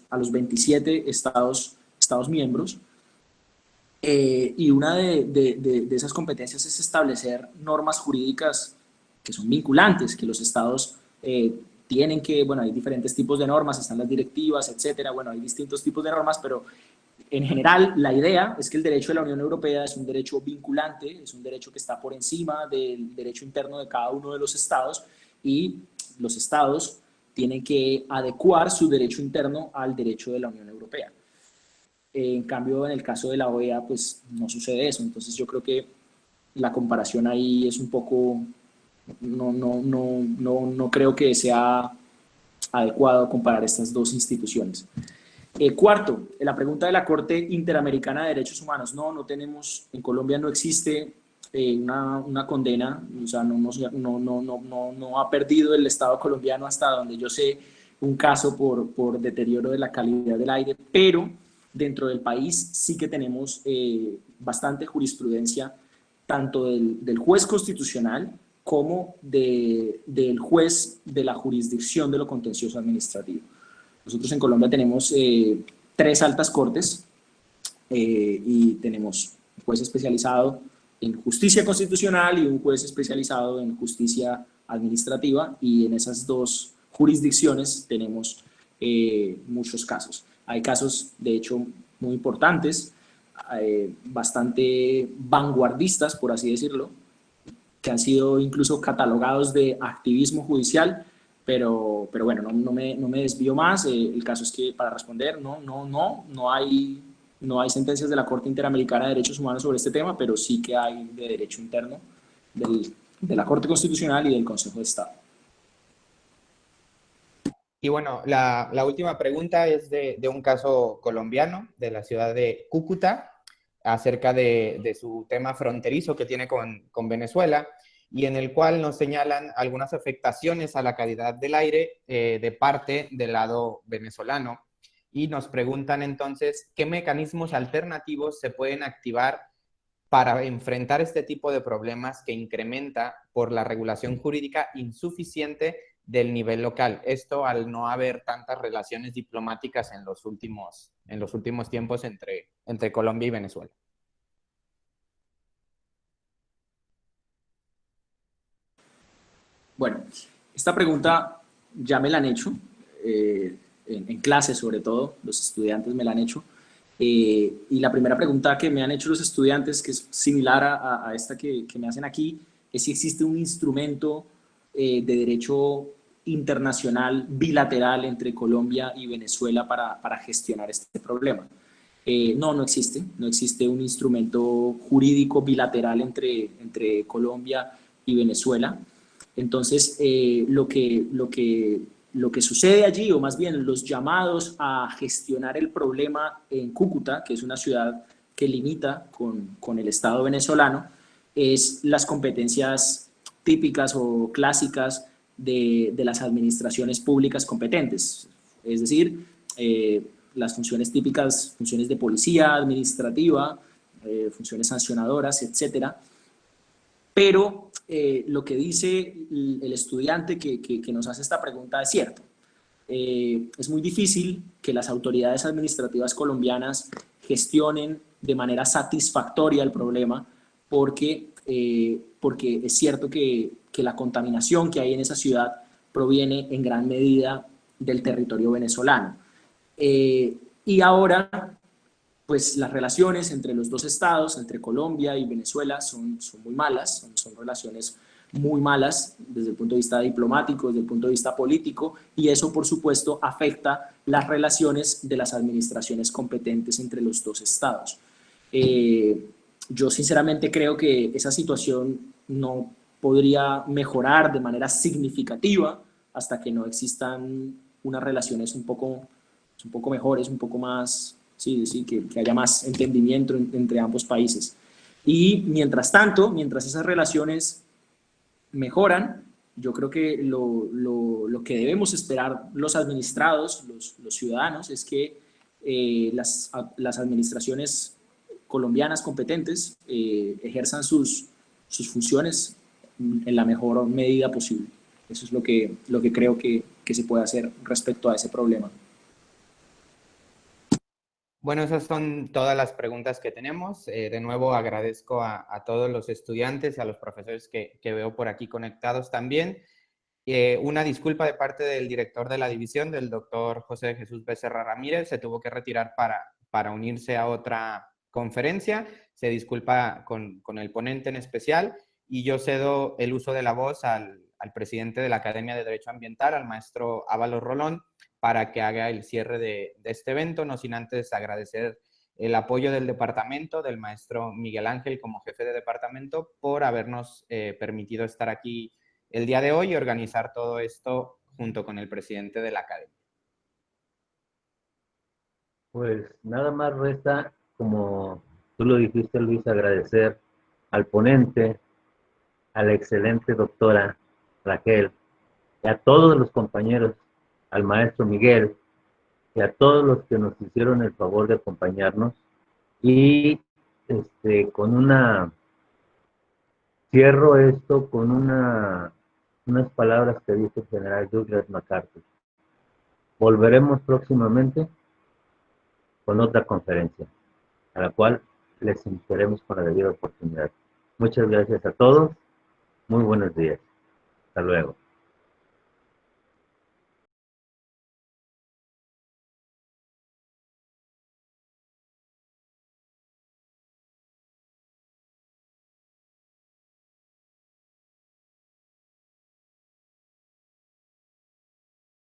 a los 27 estados miembros, y una de esas competencias es establecer normas jurídicas que son vinculantes, que los estados tienen que, bueno, hay diferentes tipos de normas, están las directivas, etcétera, bueno, hay distintos tipos de normas, pero en general la idea es que el derecho de la Unión Europea es un derecho vinculante, es un derecho que está por encima del derecho interno de cada uno de los estados, y los estados tienen que adecuar su derecho interno al derecho de la Unión Europea. En cambio, en el caso de la OEA, pues no sucede eso. Entonces yo creo que la comparación ahí es un poco, no creo que sea adecuado comparar estas dos instituciones. Cuarto, la pregunta de la Corte Interamericana de Derechos Humanos. No tenemos, en Colombia no existe una condena, o sea, no ha perdido el Estado colombiano, hasta donde yo sé, un caso por deterioro de la calidad del aire, pero dentro del país sí que tenemos bastante jurisprudencia, tanto del juez constitucional como del juez de la jurisdicción de lo contencioso administrativo. Nosotros en Colombia tenemos 3 altas cortes y tenemos un juez especializado en justicia constitucional y un juez especializado en justicia administrativa, y en esas 2 jurisdicciones tenemos muchos casos. Hay casos, de hecho, muy importantes, bastante vanguardistas, por así decirlo, que han sido incluso catalogados de activismo judicial, pero bueno, no me desvío más. El caso es que, para responder, no hay sentencias de la Corte Interamericana de Derechos Humanos sobre este tema, pero sí que hay de derecho interno de la Corte Constitucional y del Consejo de Estado. Y bueno, la última pregunta es de un caso colombiano de la ciudad de Cúcuta, acerca de su tema fronterizo que tiene con Venezuela, y en el cual nos señalan algunas afectaciones a la calidad del aire de parte del lado venezolano. Y nos preguntan entonces qué mecanismos alternativos se pueden activar para enfrentar este tipo de problemas que incrementa por la regulación jurídica insuficiente del nivel local. Esto al no haber tantas relaciones diplomáticas en los últimos tiempos entre Colombia y Venezuela. Bueno, esta pregunta ya me la han hecho, en clase sobre todo, los estudiantes me la han hecho. Y la primera pregunta que me han hecho los estudiantes, que es similar a esta que me hacen aquí, es si existe un instrumento de derecho internacional bilateral entre Colombia y Venezuela para gestionar este problema. No existe. No existe un instrumento jurídico bilateral entre Colombia y Venezuela. Entonces, lo que sucede allí, o más bien los llamados a gestionar el problema en Cúcuta, que es una ciudad que limita con el Estado venezolano, es las competencias típicas o clásicas de las administraciones públicas competentes, es decir, las funciones típicas, funciones de policía administrativa, funciones sancionadoras, etcétera. Pero lo que dice el estudiante que nos hace esta pregunta es cierto. Es muy difícil que las autoridades administrativas colombianas gestionen de manera satisfactoria el problema, porque es cierto que la contaminación que hay en esa ciudad proviene en gran medida del territorio venezolano. Y ahora, pues las relaciones entre los 2 estados, entre Colombia y Venezuela, son muy malas, son relaciones muy malas desde el punto de vista diplomático, desde el punto de vista político, y eso, por supuesto, afecta las relaciones de las administraciones competentes entre los 2 estados. Yo sinceramente creo que esa situación no podría mejorar de manera significativa hasta que no existan unas relaciones un poco mejores, un poco más Sí, que haya más entendimiento entre ambos países. Y mientras tanto, mientras esas relaciones mejoran, yo creo que lo que debemos esperar los administrados, los ciudadanos, es que las administraciones colombianas competentes ejerzan sus funciones en la mejor medida posible. Eso es lo que creo que se puede hacer respecto a ese problema. Bueno, esas son todas las preguntas que tenemos. De nuevo agradezco a todos los estudiantes y a los profesores que veo por aquí conectados también. Una disculpa de parte del director de la división, del doctor José Jesús Becerra Ramírez, se tuvo que retirar para unirse a otra conferencia. Se disculpa con el ponente en especial y yo cedo el uso de la voz al presidente de la Academia de Derecho Ambiental, al maestro Ávalos Rolón, para que haga el cierre de este evento, no sin antes agradecer el apoyo del departamento, del maestro Miguel Ángel como jefe de departamento, por habernos permitido estar aquí el día de hoy y organizar todo esto junto con el presidente de la academia. Pues nada más resta, como tú lo dijiste, Luis, agradecer al ponente, a la excelente doctora Raquel, y a todos los compañeros, al maestro Miguel, y a todos los que nos hicieron el favor de acompañarnos. Y cierro esto con unas palabras que dice el general Douglas MacArthur. Volveremos próximamente con otra conferencia, a la cual les invitaremos con la debida oportunidad. Muchas gracias a todos. Muy buenos días. Hasta luego.